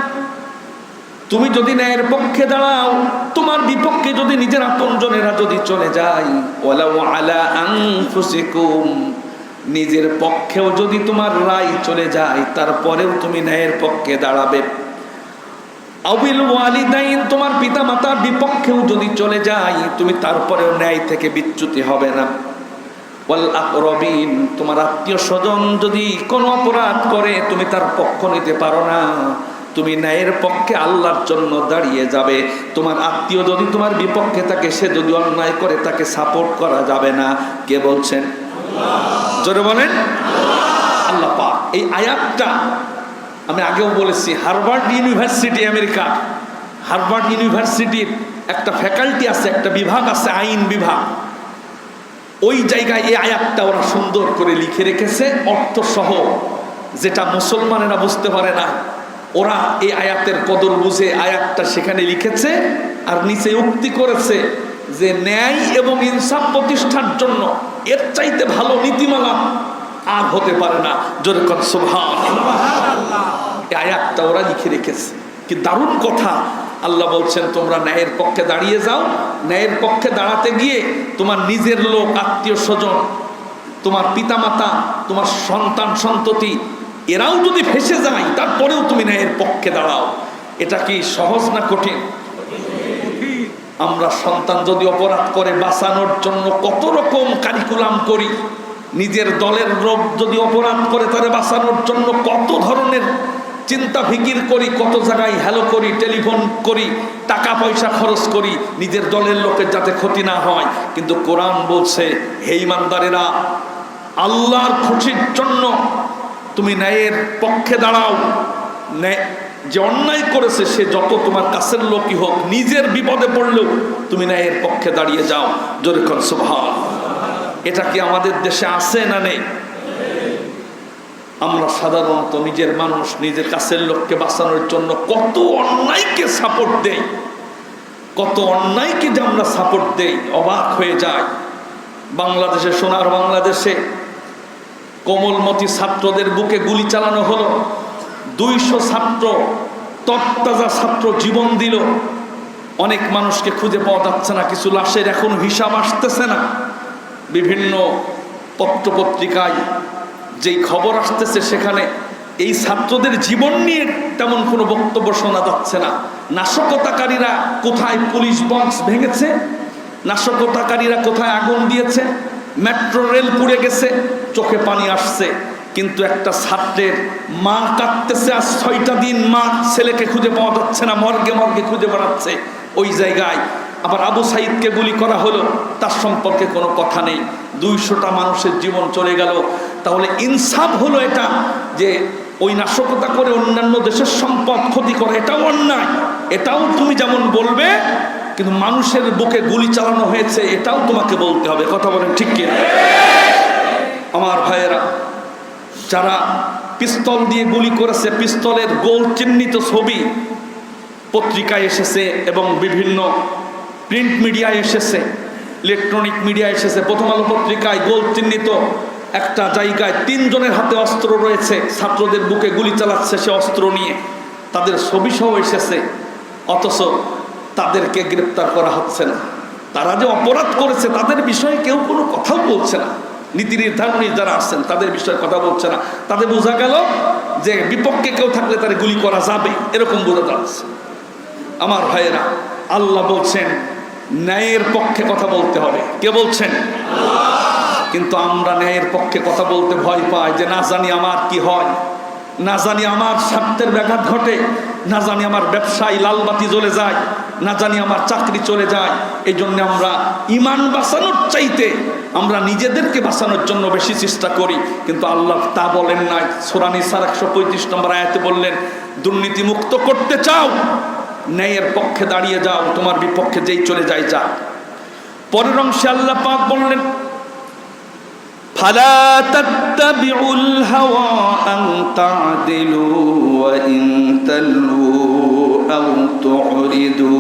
তুমি যদি ন্যায়ের পক্ষে দাঁড়াও, তোমার বিপক্ষে যদি নিজের আপনজনেরা যদি চলে যায়, ওয়ালাউ আলা আনফুসিকুম, নিজের পক্ষেও যদি তোমার রায় চলে যায় তারপরেও তুমি ন্যায়ের পক্ষে দাঁড়াবে। আবিল ওয়ালিদাইন, তোমার পিতা মাতার বিপক্ষেও যদি চলে যায় তুমি তারপরেও ন্যায় থেকে বিচ্যুতি হবে না। ওয়াল আকরাবিন, তোমার আত্মীয় স্বজন যদি কোনো অপরাধ করে তুমি তার পক্ষ নিতে পারো না, তুমি ন্যায়ের পক্ষে আল্লাহর জন্য দাঁড়িয়ে যাবে। তোমার আত্মীয় যদি তোমার বিপক্ষে থাকে, সে যদি অন্যায় করে তাকে সাপোর্ট করা যাবে না। কে বলছেন? জোরে বলেন আল্লাহ পাক। এই আয়াতটা আমি আগেও বলেছি, হার্ভার্ড ইউনিভার্সিটি, আমেরিকা হার্ভার্ড ইউনিভার্সিটির একটা ফ্যাকাল্টি আছে, একটা বিভাগ আছে, আইন বিভাগ। ওই জায়গায় এই আয়াতটা ওরা সুন্দর করে লিখে রেখেছে, অর্থ সহ, যেটা মুসলমানেরা বুঝতে পারে না। ওরা এই আয়াতের কদর বুঝে আয়াতটা সেখানে লিখেছে, আর নিচে উক্তি করেছে যে ন্যায় এবং ইনসাফ প্রতিষ্ঠার জন্য এর চাইতে ভালো নীতিমালা আর হতে পারে না। জোরে কর সুবহানাল্লাহ। এই আয়াতটা ওরা লিখে রেখেছে, কি দারুণ কথা। আল্লাহ বলছেন তোমরা ন্যায়ের পক্ষে দাঁড়িয়ে যাও। ন্যায়ের পক্ষে দাঁড়াতে গিয়ে তোমার নিজের লোক, আত্মীয় স্বজন, তোমার পিতামাতা, তোমার সন্তান সন্ততি, এরাও যদি ফেঁসে যায় তারপরেও তুমি ন্যায়ের পক্ষে দাঁড়াও। এটা কি সহজ না কঠিন? আমরা সন্তান যদি অপরাধ করে বাঁচানোর জন্য কত রকম কারিকুলাম করি, নিজের দলের লোক যদি অপরাধ করে তারে বাঁচানোর জন্য কত ধরনের চিন্তা ফিকির করি, কত জায়গায় হ্যালো করি, টেলিফোন করি, টাকা পয়সা খরচ করি নিজের দলের লোকের যাতে ক্ষতি না হয়। কিন্তু কোরআন বলছে, হে ঈমানদারেরা, আল্লাহর খুশির জন্য তুমি ন্যায়ের পক্ষে দাঁড়াও। যে অন্যায় করেছে সে যত তোমার কাছের লোকই হোক, নিজের বিপদে পড়লেও তুমি ন্যায়ের পক্ষে দাঁড়িয়ে যাও। জোরে কর সুবহানাল্লাহ। এটা কি আমাদের দেশে আছে না নেই? আমরা সাধারণত নিজের মানুষ, নিজের কাছের লোককে বাঁচানোর জন্য কত অন্যায়কে সাপোর্ট দেই, কত অন্যায়কে যে আমরা সাপোর্ট দেই, অবাক হয়ে যায়। বাংলাদেশে, সোনার বাংলাদেশে কোমলমতি ছাত্রদের বুকে গুলি চালানো হলো, 200 ছাত্র, তরতাজা ছাত্র জীবন দিল। অনেক মানুষকে খুঁজে পাওয়া যাচ্ছে না, কিছু লাশের এখন হিসাব আসতেছে না। বিভিন্ন পত্রপত্রিকায় যেই খবর আসতেছে সেখানে এই ছাত্রদের জীবন নিয়ে তেমন কোনো বক্তব্য শোনা যাচ্ছে না। নাশকতাকারীরা কোথায় পুলিশ বক্স ভেঙেছে, নাশকতাকারীরা কোথায় আগুন দিয়েছে, মেট্রো রেল পুড়ে গেছে, চোখে পানি আসছে। কিন্তু একটা ছাত্রের মা কাঁদতেছে, আর 6টা দিন মা ছেলেকে খুঁজে পাওয়া যাচ্ছে না, মর্গে মর্গে খুঁজে বেড়াচ্ছে। ওই জায়গায় আবার আবু সাইদকে গুলি করা হলো, তার সম্পর্কে কোনো কথা নেই, 200টা মানুষের জীবন চলে গেল। তাহলে ইনসাফ হলো এটা যে ওই নাশকতা করে অন্যান্য দেশের সম্পদ ক্ষতি করে, এটাও অন্যায়। এটাও তুমি যেমন বলবে, কিন্তু মানুষের বুকে গুলি চালানো হয়েছে এটাও তোমাকে বলতে হবে। কথা বলেন ঠিক কি? আমার ভাইয়েরা, যারা পিস্তল দিয়ে গুলি করেছে, পিস্তলের গোল চিহ্নিত ছবি পত্রিকায় এসেছে এবং বিভিন্ন প্রিন্ট মিডিয়ায় এসেছে, ইলেকট্রনিক মিডিয়া এসেছে। প্রথম আলো পত্রিকায় গোল চিহ্নিত একটা জায়গায় 3 জনের হাতে অস্ত্র রয়েছে, ছাত্রদের বুকে গুলি চালাচ্ছে সে অস্ত্র নিয়ে, তাদের ছবি সহ এসেছে, অথচ তাদেরকে গ্রেপ্তার করা হচ্ছে না। তারা যে অপরাধ করেছে তাদের বিষয়ে কেউ কোনো কথাও বলছে না, নীতি নির্ধারণী যারা আসছেন তাদের বিষয়ে কথা বলছে না। তাদের বোঝা গেল যে বিপক্ষে কেউ থাকলে তারা গুলি করা যাবে, এরকম বোঝা যাচ্ছে। আমার ভাইয়েরা, আল্লাহ বলছেন ন্যায়ের পক্ষে কথা বলতে হবে। কে বলছেন? কিন্তু আমরা ন্যায়ের পক্ষে কথা বলতে ভয় পাই, যে না জানি আমার কি হয়, না জানি আমার স্বার্থের ব্যাঘাত ঘটে, না জানি আমার ব্যবসায় লালবাতি জ্বলে যায়, না জানি আমার চাকরি চলে যায়। এই জন্য আমরা ইমান বাঁচানোর চাইতে আমরা নিজেদেরকে বাঁচানোর জন্য বেশি চেষ্টা করি। কিন্তু আল্লাহ তা বলেন নাই। সূরা নিসার 135 নম্বর আয়াতে বললেন, দুর্নীতি মুক্ত করতে চাও, ন্যায়ের পক্ষে দাঁড়িয়ে যাও, তোমার বিপক্ষে যেই চলে যায় যা। পরের অংশে আল্লাহ পাক বললেন, ফালা তাত্তাবিউল হাওয়া আন তা'দিলু ওয়া ইন তালু আও তু'রিদু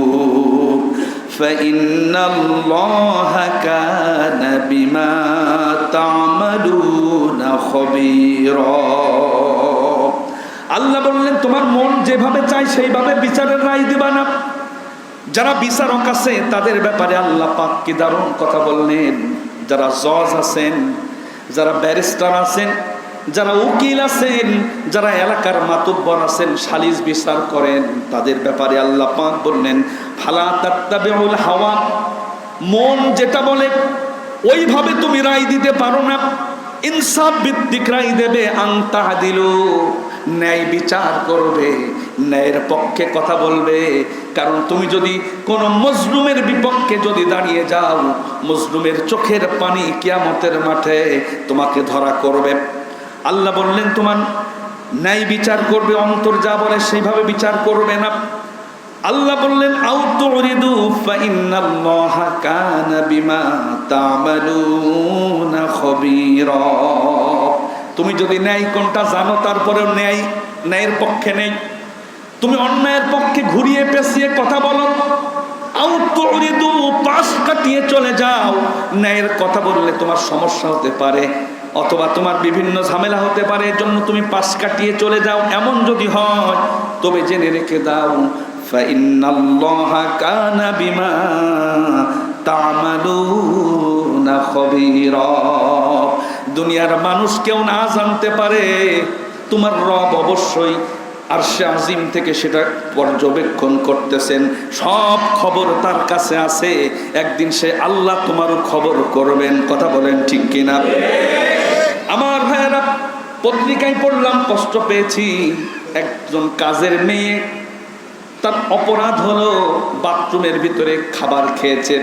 ফাইন্নাল্লাহা কানা বিমা তা'মালুনা খাবীরা। আল্লাহ বললেন, তোমার মন যেভাবে চায় সেইভাবে বিচারের রায় দিবা না। যারা বিচারক আছে তাদের ব্যাপারে আল্লাহ পাক কি দারুণ কথা বললেন। যারা জজ আছেন, যারা ব্যারিস্টার আছেন, যারা উকিল আছেন, যারা এলাকার মাতব্বর আছেন, সালিস বিচার করেন, তাদের ব্যাপারে আল্লাহ পাক বললেন, ফালা তাত্তাবিউল হাওয়া, মন যেটা বলে ওইভাবে তুমি রায় দিতে পারো না। ইনসাফ ভিত্তিক রায় দেবে, আন তা'দিলু, ন্যায় বিচার করবে, ন্যায়ের পক্ষে কথা বলবে। কারণ তুমি যদি কোনো মজলুমের বিপক্ষে যদি দাঁড়িয়ে যাও, মজলুমের চোখের পানি কিয়ামতের মাঠে তোমাকে ধরা করবে। আল্লাহ বললেন তোমার ন্যায় বিচার করবে, অন্তর যা বলে সেইভাবে বিচার করবে না। আল্লাহ বললেন, আও তুরিদু ফাইন্নাল্লাহা কানা বিমা তা'মালুনা খাবীরা। তুমি যদি ন্যায় কোনটা জানো, তারপরেও ন্যায়ের পক্ষে নেই, তুমি অন্যায়ের পক্ষে ঘুরিয়ে পেঁচিয়ে কথা বলো, আও তুরিদু, পাশ কাটিয়ে চলে যাও, ন্যায়ের কথা বললে তোমার সমস্যা হতে পারে অথবা তোমার বিভিন্ন ঝামেলা হতে পারে, এর জন্য তুমি পাশ কাটিয়ে চলে যাও, এমন যদি হয় তবে জেনে রেখে দাও, ফাইন্নাল্লাহা কানা বিমা তা'মালুনা খাবীরা। দুনিয়ার মানুষ কেউ না জানতে পারে, তোমার রব অবশ্যই আরশে আজিম থেকে সেটা পর্যবেক্ষণ করতেছেন, সব খবর তার কাছে আছে। একদিন সে আল্লাহ তোমারও খবর করবেন। কথা বলেন ঠিক কিনা? আমার ভাইয়েরা, পত্রিকায় পড়লাম, কষ্ট পেয়েছি। একজন কাজের মেয়ে, তার অপরাধ হলো বাথরুমের ভিতরে খাবার খেয়েছে।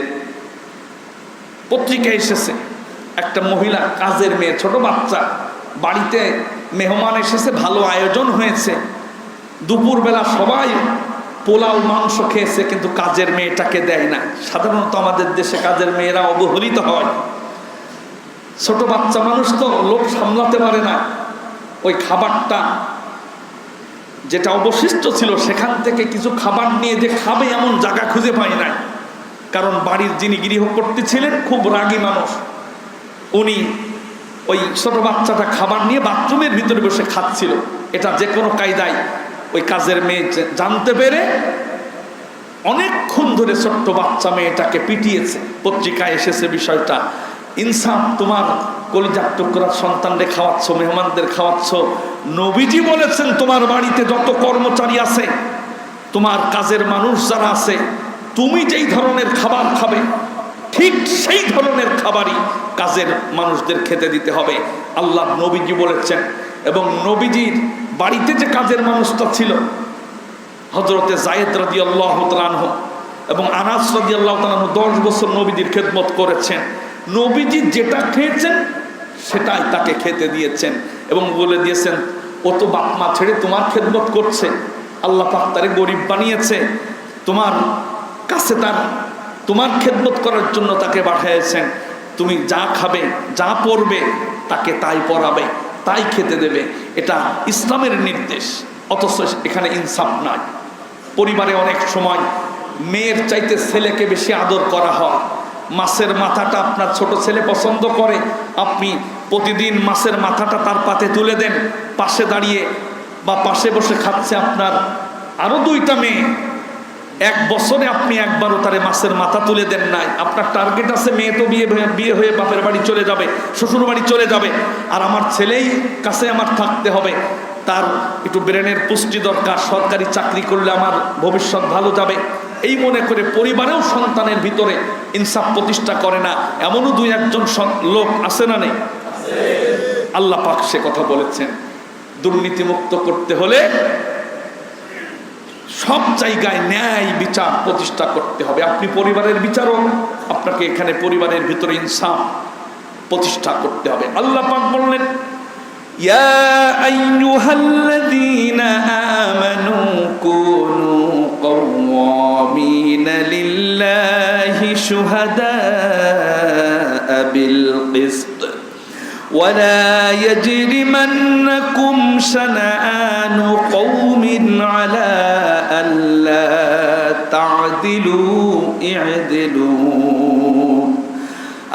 পত্রিকায় এসেছে, একটা মহিলা কাজের মেয়ে, ছোট বাচ্চা, বাড়িতে মেহমান এসেছে, ভালো আয়োজন হয়েছে, দুপুরবেলা সবাই পোলাও মাংস খেয়েছে, কিন্তু কাজের মেয়েটাকে দেয় না। সাধারণত আমাদের দেশে কাজের মেয়েরা অবহেলিত হয়। ছোট বাচ্চা মানুষ তো লোভ সামলাতে পারে না, ওই খাবারটা যেটা অবশিষ্ট ছিল সেখান থেকে কিছু খাবার নিয়ে যে খাবে এমন জায়গা খুঁজে পায় নাই। কারণ বাড়ির যিনি গৃহকর্ত্রী ছিলেন খুব রাগী মানুষ, উনি ওই ছোট বাচ্চাটা খাবার নিয়ে বাথরুমের ভিতরে বসে খাচ্ছিল। এটা যে কোনো কায়দায় ওই কাজের মেয়ে জানতে পেরে অনেকক্ষণ ধরে ছোট্ট বাচ্চা মেয়েটাকে পিটিয়েছে। পত্রিকায় এসেছে বিষয়টা। ইনসাফ, তোমার কলিজার টুকরা সন্তানদের খাওয়াচ্ছ, মেহমানদের খাওয়াচ্ছ। নবীজি বলেছেন তোমার বাড়িতে যত কর্মচারী আছে, তোমার কাজের মানুষ যারা আছে, তুমি যেই ধরনের খাবার খাবে ঠিক সেই ধরনের খাবারই কাজের মানুষদের খেতে দিতে হবে, আল্লাহ নবীজি বলেছেন। এবং নবীজির বাড়িতে যে কাজের মানুষটা ছিল, হযরতে যায়েদ রাদিয়াল্লাহু তাআলা আনহু এবং আনাস রাদিয়াল্লাহু তাআলা আনহু 10 বছর নবীজির খেদমত করেছেন। নবীজি যেটা খেয়েছেন সেটাই তাকে খেতে দিয়েছেন এবং বলে দিয়েছেন, ও তো বাপ মা ছেড়ে তোমার খেদমত করছে, আল্লাহ পাক তারে গরিব বানিয়েছে, তোমার কাছে তোমার খেদমত করার জন্য তাকে পাঠিয়েছেন। তুমি যা খাবে, যা পরবে, তাকে তাই পরাবে, তাই খেতে দেবে। এটা ইসলামের নির্দেশ। অথচ এখানে ইনসাফ নাই। পরিবারে অনেক সময় মেয়ের চাইতে ছেলেকে বেশি আদর করা হয়। মাছের মাথাটা আপনার ছোট ছেলে পছন্দ করে, আপনি প্রতিদিন মাছের মাথাটা তার পাতে তুলে দেন, পাশে দাঁড়িয়ে বা পাশে বসে খাচ্ছে আপনার আরো 2টা মেয়ে। 1 বছরে আপনি একবারও তারে মাছের মাথা তুলে দেন নাই। আপনার টার্গেট আছে মেয়ে তো বিয়ে হয়ে বাপের বাড়ি চলে যাবে, শ্বশুর বাড়ি চলে যাবে, আর আমার ছেলেই কাছে আমার থাকতে হবে, তার একটু ব্রেনের পুষ্টি দরকার, সরকারি চাকরি করলে আমার ভবিষ্যৎ ভালো যাবে, এই মনে করে পরিবারেও সন্তানের ভিতরে ইনসাফ প্রতিষ্ঠা করে না। এমনও 2-1 জন লোক আছে না নেই? আল্লাহ পাক সে কথা বলেছেন, দুর্নীতি মুক্ত করতে হলে সব জায়গায় ন্যায় বিচার প্রতিষ্ঠা করতে হবে। আপনি পরিবারের বিচারক, আপনাকে এখানে পরিবারের ভিতরে ইনসাফ প্রতিষ্ঠা করতে হবে। আল্লাহ পাক বললেন, ইয়া আইয়ুহাল্লাযীনা আমানু কুনু কওয়ামিনা লিল্লাহি শুহাদাআ বিল কিসত ولا يجرمنكم شنآن قوم على ألا تعدلوا اعدلوا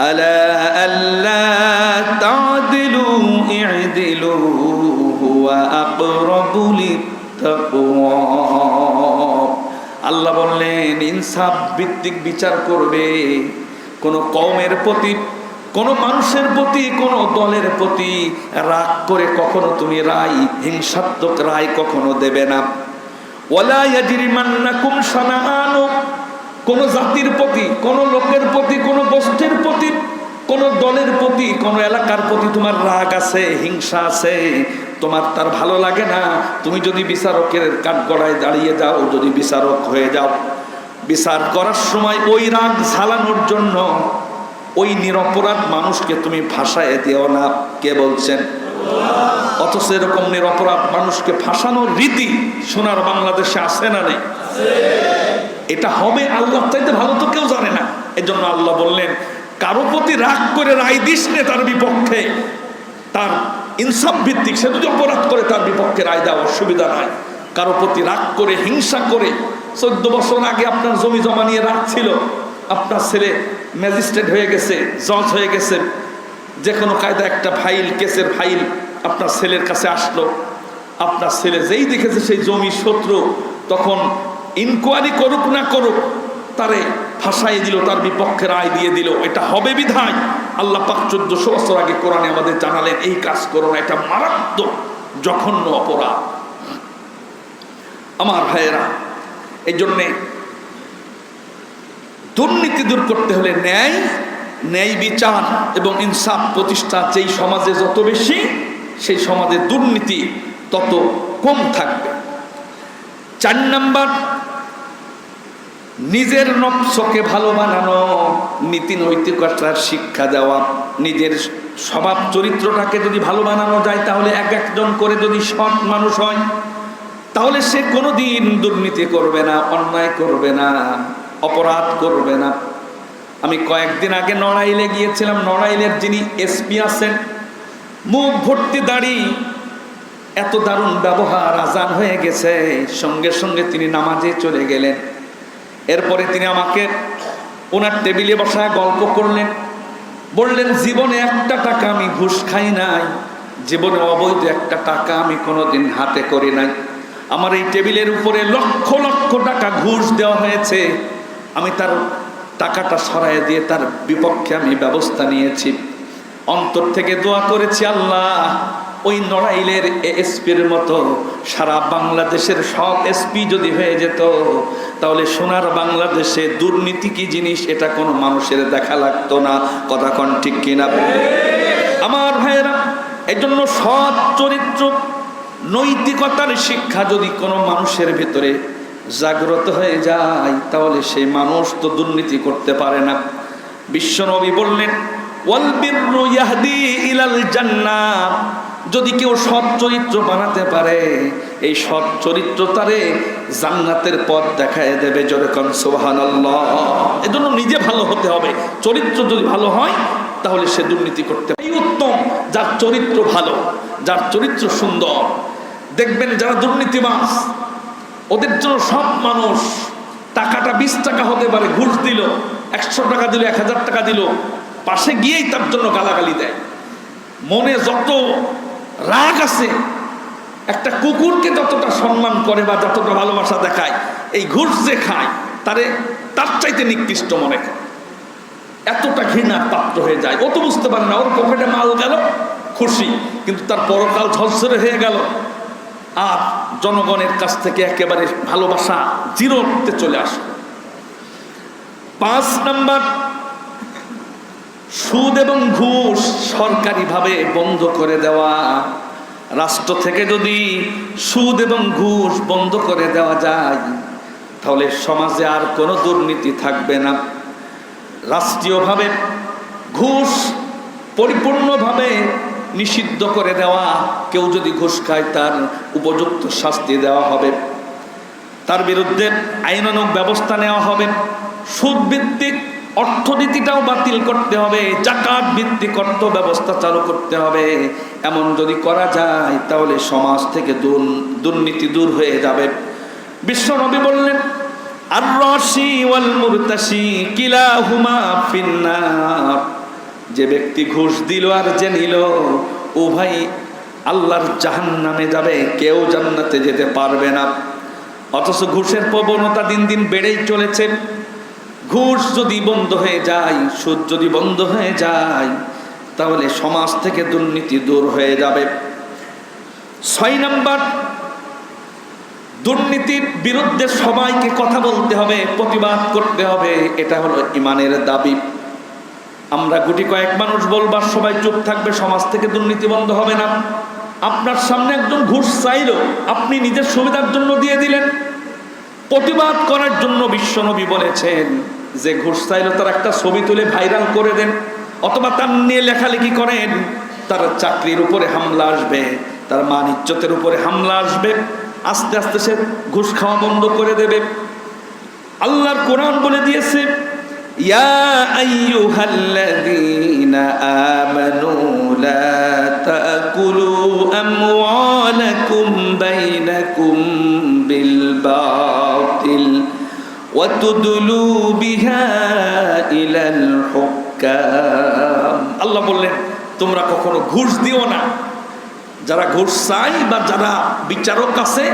ألا ألا تعدلوا اعدلوا هو أقرب للتقوى। আল্লাহ বললেন ইনসাফ ভিত্তিক বিচার করবে। কোন কওমের প্রতি, কোন মানুষের প্রতি, কোন দলের প্রতি রাগ করে কখনো তুমি রায়, হিংসাত্মক রায় কখনো দেবে না। ওয়ালা ইয়াজরিমান্নাকুম শানাআনু, কোন জাতির প্রতি, কোন লোকের প্রতি, কোন গোষ্ঠীর প্রতি, কোন দলের প্রতি, কোন এলাকার প্রতি তোমার রাগ আছে, হিংসা আছে, তোমার তার ভালো লাগে না, তুমি যদি বিচারকের কাঠগড়ায় দাঁড়িয়ে যাও, যদি বিচারক হয়ে যাও, বিচার করার সময় ওই রাগ ঝালানোর জন্য ওই নিরপরাধ মানুষকে তুমি ফাঁসায় দিও না। কে বলছেন? অথচ এরকম নিরপরাধ মানুষকে ফাঁসানোর রীতি সোনার বাংলাদেশে আছে না নেই? এটা হবে আল্লাহ চাইতে ভালো তো কেউ জানে না। এজন্য আল্লাহ বললেন কারো প্রতি রাগ করে রায় দিস নে তার বিপক্ষে, তার ইনসাফ ভিত্তিক, সে যদি অপরাধ করে তার বিপক্ষে রায় দেওয়া অসুবিধা নাই। কারো প্রতি রাগ করে, হিংসা করে, 14 বছর আগে আপনার জমি জমা নিয়ে রাগ ছিল, আপনার ছেলে ম্যাজিস্ট্রেট হয়ে গেছে, জজ হয়ে গেছে, যে কোনো কায়দা একটা ফাইল, কেসের ফাইল আপনার ছেলের কাছে আসলো, আপনার ছেলে যেই দেখেছে সেই জমি শত্রু, তখন ইনকোয়ারি করুক না করুক তারে ফাঁসাই দিল, তার বিপক্ষে রায় দিয়ে দিল। এটা হবে বিধায় আল্লাহ পাক 1400 বছর আগে কোরআনে আমাদের জানালেন এই কাজ করো না, এটা মারাত্মক জঘন্য অপরাধ। আমার ভাইয়েরা, এই জন্যে দুর্নীতি দূর করতে হলে ন্যায় বিচার এবং ইনসাফ প্রতিষ্ঠা যেই সমাজে যত বেশি, সেই সমাজে দুর্নীতি তত কম থাকবে। 4 নাম্বার, নিজের নফসকে ভালো বানানো, নীতি নৈতিকতার শিক্ষা দেওয়া। নিজের স্বভাব চরিত্রটাকে যদি ভালো বানানো যায়, তাহলে একজন করে যদি সৎ মানুষ হয়, তাহলে সে কোনোদিন দুর্নীতি করবে না, অন্যায় করবে না, অপরাধ করবে না। আমি কয়েকদিন আগে নড়াইলে গিয়েছিলাম। নড়াইলের যিনি এসপি আছেন, মুখ ভর্তি দাড়ি, এত দারুণ ব্যবহার, আজান হয়ে গেছে, সঙ্গে সঙ্গে তিনি নামাজে চলে গেলেন। এরপরে তিনি আমাকে ওনার টেবিলে বসায় গল্প করলেন, বললেন জীবনে 1টা টাকা আমি ঘুষ খাই নাই, জীবনে অবৈধ 1টা টাকা আমি কোনোদিন হাতে করি নাই। আমার এই টেবিলের উপরে লক্ষ লক্ষ টাকা ঘুষ দেওয়া হয়েছে, আমি তার টাকাটা সরাই দিয়ে তার বিপক্ষে আমি ব্যবস্থা নিয়েছি। অন্তর থেকে দোয়া করেছি, আল্লাহ ওই নড়াইলের এসপির মতো সারা বাংলাদেশের সব এসপি যদি হয়ে যেত, তাহলে সোনার বাংলাদেশে দুর্নীতি কি জিনিস এটা কোনো মানুষের দেখা লাগতো না। কথা কোন ঠিক কিনা? আমার ভাইয়েরা, এই জন্য সৎ চরিত্র, নৈতিকতার শিক্ষা যদি কোনো মানুষের ভিতরে জাগ্রত হয়ে যায়, তাহলে সেই মানুষ তো দুর্নীতি করতে পারে না। বিশ্বনবী বললেন ওয়াল বিররু ইয়াহদি ইলাল জান্নাহ, যদি কেউ সৎ চরিত্র বানাতে পারে, এই সৎ চরিত্র তারে জান্নাতের পথ দেখায় দেবে। জোরে কোন সুবহানাল্লাহ। এজন্য নিজে ভালো হতে হবে। চরিত্র যদি ভালো হয়, তাহলে সে দুর্নীতি করতে পারে। এই উত্তম যার চরিত্র ভালো, যার চরিত্র সুন্দর। দেখবেন যারা দুর্নীতিবাজ, ওদের জন্য সব মানুষ, টাকাটা 20 টাকা হতে পারে, ঘুষ দিল, 100 টাকা দিল, 1000 টাকা দিল, পাশে গিয়েই তার জন্য গালাগালি দেয়। মনে যত রাগ আছে, একটা কুকুরকে যতটা সম্মান করে বা যতটা ভালোবাসা দেখায়, এই ঘুষ যে খায় তার চাইতে নিকৃষ্ট মনে করে, এতটা ঘৃণার পাত্র হয়ে যায়। ও তো বুঝতে পারে না, ওর পকেটে মাল গেল খুশি, কিন্তু তার পরকাল ঝলসরে হয়ে গেল, আর জনগণের কাছ থেকে একেবারে ভালোবাসা জিরোতে চলে আসে। 5 নাম্বার, সুদ এবং ঘুষ সরকারিভাবে বন্ধ করে দেওয়া। রাষ্ট্র থেকে যদি সুদ এবং ঘুষ বন্ধ করে দেওয়া যায়, তাহলে সমাজে আর কোনো দুর্নীতি থাকবে না। রাষ্ট্রীয়ভাবে ঘুষ পরিপূর্ণভাবে নিষিদ্ধ করে দেওয়া, কেউ যদি ঘুষ খায় তার উপযুক্ত শাস্তি দেওয়া হবে, তার বিরুদ্ধে আইনানুগ ব্যবস্থা নেওয়া হবে। সুদ ভিত্তিক অর্থনীতিটাও বাতিল করতে হবে, জাকাত ভিত্তিক অর্থ ব্যবস্থা চালু করতে হবে। এমন যদি করা যায় তাহলে সমাজ থেকে দুর্নীতি দূর হয়ে যাবে। বিশ্বনবী বললেন, আর রাশি ওয়াল মুরতাশি কিলাহুমা ফিন্নার। যে ব্যক্তি ঘুষ দিল আর যে নিল, উভয় আল্লাহর জাহান্নামে যাবে, কেউ জান্নাতে যেতে পারবে না। অথচ ঘুষের প্রবণতা দিন দিন বেড়েই চলেছে। ঘুষ যদি বন্ধ হয়ে যায়, সুদ যদি বন্ধ হয়ে যায়, তাহলে সমাজ থেকে দুর্নীতি দূর হয়ে যাবে। 6 নাম্বার, দুর্নীতির বিরুদ্ধে সবাইকে কথা বলতে হবে, প্রতিবাদ করতে হবে। এটা হলো ইমানের দাবি। আমরা গুটি কয়েক মানুষ বলবার সবাই চুপ থাকবে, সমাজ থেকে দুর্নীতি বন্ধ হবে না। আপনার সামনে একজন ঘুষ চাইল, আপনি নিজের সুবিধার জন্য দিয়ে দিলেন। প্রতিবাদ করার জন্য বিশ্বনবী বলেছেন যে ঘুষ চাইল তার একটা ছবি তুলে ভাইরাল করে দেন, অথবা তার নিয়ে লেখালেখি করেন। তার চাকরির উপরে হামলা আসবে, তার মান ইজ্জতের উপরে হামলা আসবে, আস্তে আস্তে সে ঘুষ খাওয়া বন্ধ করে দেবে। আল্লাহর কোরআন বলে দিয়েছে, ইয়া আইয়ুহাল্লাযীনা আমানু লা তাকুলু আমওয়ালাকুম বাইনাকুম বিল বাতিল ওয়া তুদলু বিহা ইলাল হুক্কাম। আল্লাহ বললেন, তোমরা কখনো ঘুষ দিও না। যারা ঘুষ চায় বা যারা বিচারক আছে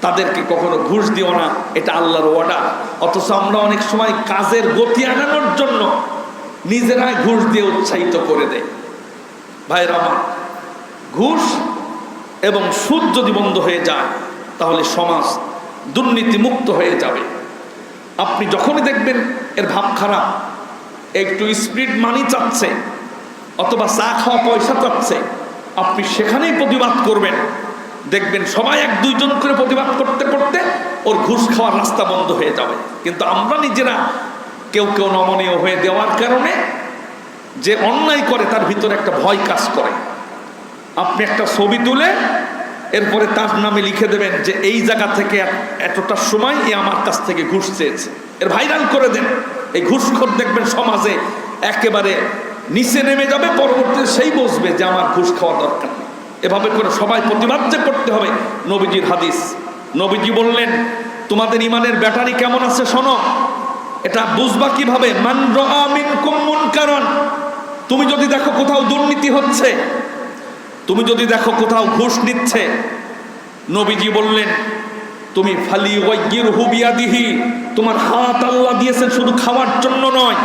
তাদেরকে কখনো ঘুষ দিও না, এটা আল্লাহর ওয়াদা। অথচ আমরা অনেক সময় কাজের গতি আনানোর জন্য নিজেরাই ঘুষ দিয়ে উৎসাহিত করে দেয়। ভাইরা আমার, ঘুষ এবং সুদ যদি বন্ধ হয়ে যায় তাহলে সমাজ দুর্নীতি মুক্ত হয়ে যাবে। আপনি যখনই দেখবেন এর ভাব খারাপ, একটু স্পিড মানি চাচ্ছে অথবা চা খাওয়া পয়সা চাচ্ছে, আপনি সেখানেই প্রতিবাদ করবেন। দেখবেন সবাই 1-2 জন করে প্রতিবাদ করতে করতে ওর ঘুষ খাওয়ার রাস্তা বন্ধ হয়ে যাবে। কিন্তু আমরা নিজেরা কেউ কেউ নমনীয় হয়ে দেওয়ার কারণে যে অন্যায় করে তার ভিতরে একটা ভয় কাজ করে। আপনি একটা ছবি তুলে এরপরে তার নামে লিখে দেবেন যে এই জায়গা থেকে এতটা সময় এ আমার কাছ থেকে ঘুষ চেয়েছে, এর ভাইরাল করে দেন। এই ঘুষখোর দেখবেন সমাজে একেবারে নিচে নেমে যাবে, পরবর্তীতে সেই বুঝবে যে আমার ঘুষ খাওয়া দরকার। এভাবে করে সবাই প্রতিবাদ যে করতে হবে। নবীজির হাদিস, নবীজি বললেন, তোমাদের ইমানের ব্যাটারি কেমন আছে শোনো। এটা বুঝবা কিভাবে? মান রাআ মিনকুম মুনকারান, তুমি যদি দেখো কোথাও দুর্নীতি হচ্ছে, তুমি যদি দেখো কোথাও ঘুষ নিচ্ছে, নবীজি বললেন তুমি ফালিওয়াইয়িরহু বিয়াদিহি, তোমার হাত আল্লাহ দিয়েছেন শুধু খাওয়ার জন্য নয়।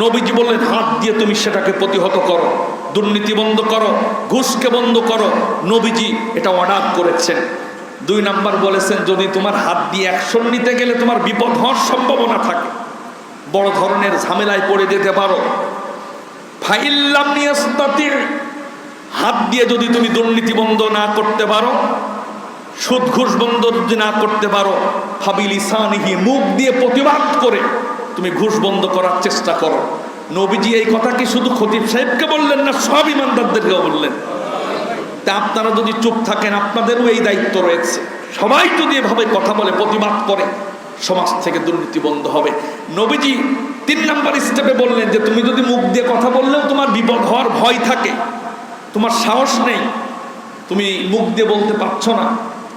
নবীজি বললেন হাত দিয়ে তুমি সেটাকে প্রতিহত করো, দুর্নীতি বন্ধ করো, ঘুষকে বন্ধ করো। নবীজি এটা অর্ডার করেছেন। 2 নাম্বার বলেছেন, যদি তোমার হাত দিয়ে অ্যাকশন নিতে গেলে তোমার বিপদ হওয়ার সম্ভাবনা থাকে, বড় ধরনের ঝামেলায় পড়ে যেতে পারো, ফাইল্লাম ইয়াস্তাতি, হাত দিয়ে যদি তুমি দুর্নীতি বন্ধ না করতে পারো, সুদ ঘুষ বন্ধ যদি না করতে পারো, ফাবিলিসানিহি, মুখ দিয়ে প্রতিবাদ করে তুমি ঘুষ বন্ধ করার চেষ্টা করো। নবীজি এই কথা কি শুধু খতিব সাহেবকে বললেন না, সব ইমানদারদেরকেও বললেন। তা আপনারা যদি চুপ থাকেন, আপনাদেরও এই দায়িত্ব রয়েছে। সবাই যদি এভাবে কথা বলে, প্রতিবাদ করে, সমাজ থেকে দুর্নীতি বন্ধ হবে। নবীজি 3 নাম্বার স্টেপে বললেন যে তুমি যদি মুখ দিয়ে কথা বললেও তোমার বিপদ হওয়ার ভয় থাকে, তোমার সাহস নেই, তুমি মুখ দিয়ে বলতে পারছো না,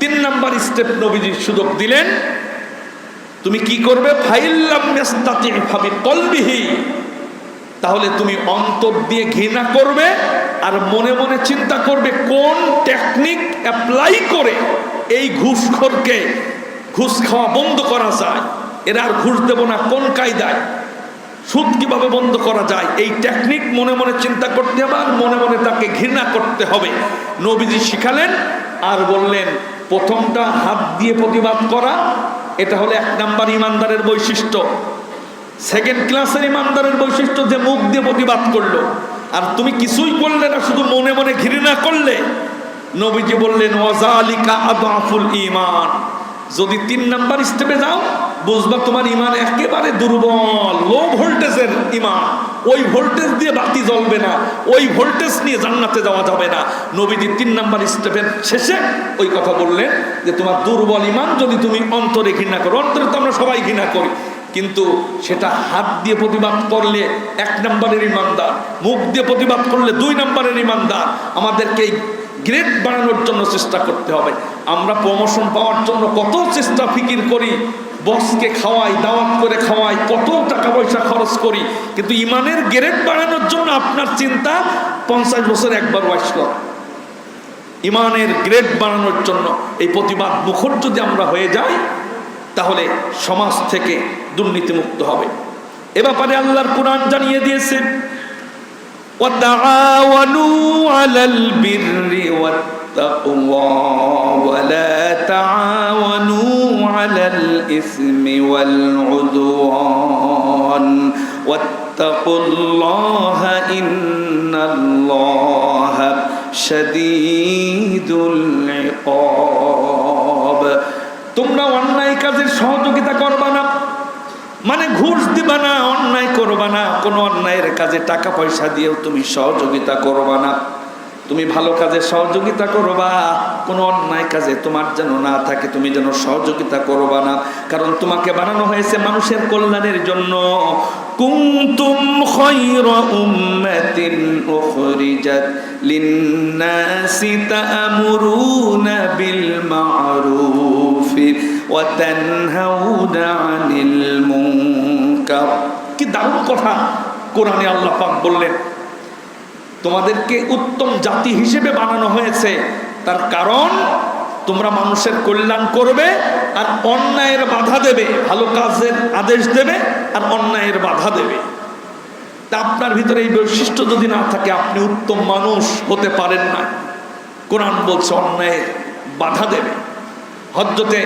তিন নাম্বার স্টেপ নবীজি সুযোগ দিলেন, তুমি কি করবে? ফাইল্লাম ইয়াস্তাতি ফাবি কলবিহি, তাহলে তুমি অন্তর দিয়ে ঘৃণা করবে আর মনে মনে চিন্তা করবে কোন টেকনিক অ্যাপ্লাই করে এই ঘুষখোরকে ঘুষ খাওয়া বন্ধ করা যায়, এরা আর ঘুষ দেব না কোন কায়দায়, সুদ কিভাবে বন্ধ করা যায়, এই টেকনিক মনে মনে চিন্তা করতে হবে আর মনে মনে তাকে ঘৃণা করতে হবে। নবীজি শিখালেন আর বললেন, প্রথমটা হাত দিয়ে প্রতিবাদ করা, এটা হলো এক নাম্বার ইমানদারের বৈশিষ্ট্য। সেকেন্ড ক্লাসের ইমানদারের বৈশিষ্ট্য যে মুখ দিয়ে প্রতিবাদ করলো, আর তুমি কিছুই করলে না, শুধু মনে মনে ঘৃণা করলে। নবীজি বললেন ওয়াজালিকা আদাফুল ঈমান, যদি তিন নাম্বার স্টেপে যাও বুঝবা তোমার ঈমান একেবারে দুর্বল, লো ভোল্টেজের ঈমান, ওই ভোল্টেজ দিয়ে বাতি জ্বলবে না, ওই ভোল্টেজ নিয়ে জান্নাতে যাওয়া যাবে না। নবীজি তিন নাম্বার স্টেপের শেষে ওই কথা বললেন যে তোমার দুর্বল ঈমান যদি তুমি অন্তরে ঘৃণা করো, অন্তরে তো আমরা সবাই ঘৃণা করি, কিন্তু সেটা হাত দিয়ে প্রতিবাদ করলে এক নম্বরের ইমানদার, মুখ দিয়ে প্রতিবাদ করলে দুই নম্বরের ইমানদার। আমাদেরকে এই গ্রেড বাড়ানোর জন্য চেষ্টা করতে হবে। আমরা প্রমোশন পাওয়ার জন্য কত চেষ্টা ফিকির করি, বসকে খাওয়াই, দাওয়াত করে খাওয়াই, কত টাকা পয়সা খরচ করি, কিন্তু ইমানের গ্রেড বাড়ানোর জন্য আপনার চিন্তা 50 বছর একবার ওয়াইজ করা। ইমানের গ্রেড বাড়ানোর জন্য এই প্রতিবাদ মুখর যদি আমরা হয়ে যাই, তাহলে সমাজ থেকে দুর্নীতিমুক্ত হবে। এ ব্যাপারে আল্লাহর কোরআন জানিয়ে দিয়েছেন, ওয়াতাআওয়ানু আলাল বিররি ওয়াত্তাকওয়া ওয়ালা তাআওয়ানু আলাল ইসমি ওয়াল উদওয়ান ওয়াত্তাকুল্লাহা ইন্নাল্লাহা শাদীদুল ইকাব। তোমরা অন্যায় কাজের সহযোগিতা করবা না, মানে ঘুষ দিবা না, অন্যায় করবা না, কোনো অন্যায়ের কাজে টাকা পয়সা দিয়েও তুমি সহযোগিতা করবা না। তুমি ভালো কাজে সহযোগিতা করবা, কোনো অন্যায় কাজে তোমার যেন না থাকে, তুমি যেন সহযোগিতা করবা না, কারণ তোমাকে বানানো হয়েছে মানুষের কল্যাণের জন্য। কুনতুম খায়রা উম্মাতিন উখরিজাত লিন-নাসি তা'মুরুনা বিল মা'রুফি ওয়া তানহাউনা আনিল মুনকার। কি দারুণ কথা কোরআনে আল্লাহ পাক বললেন, তোমাদেরকে উত্তম জাতি হিসেবে বানানো হয়েছে, তার কারণ তোমরা মানুষের কল্যাণ করবে আর অন্যায়ের বাধা দেবে, ভালো কাজের আদেশ দেবে আর অন্যায়ের বাধা দেবে। তা আপনার ভিতরে এই বৈশিষ্ট্য যদি না থাকে, আপনি উত্তম মানুষ হতে পারেন না। কোরআন বলছে অন্যায়ের বাধা দেবে। হযরতে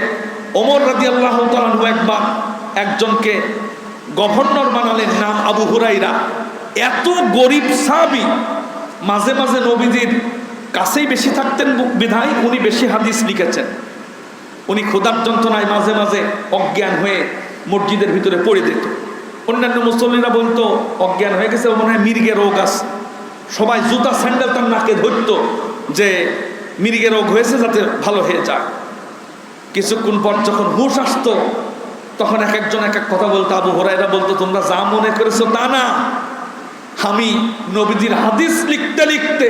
ওমর রাদিয়াল্লাহু তাআলা আনহু একবার একজনকে গভর্নর বানালেন, নাম আবু হুরাইরা। এত গরিব সাহাবী, মাঝে মাঝে নবীজির কাছেই বেশি থাকতেন বিধায় উনি বেশি হাদিস লিখেছেন। উনি ক্ষুধার যন্ত্রণায় মাঝে মাঝে অজ্ঞান হয়ে মসজিদের ভিতরে পড়ে যেত। অন্যান্য মুসল্লিরা বলতো অজ্ঞান হয়ে গেছে, মনে হয় মির্গে রোগ আছে। সবাই জুতা স্যান্ডেল তার নাকে ধরতো যে মির্গে রোগ হয়েছে, যাতে ভালো হয়ে যায়। কিছুক্ষণ পর যখন হুঁশ আসতো, তখন এক একজন এক এক কথা বলতো। আবু হুরায়রা বলতো, তোমরা যা মনে করেছো তা না, আমি নবীজির হাদিস লিখতে লিখতে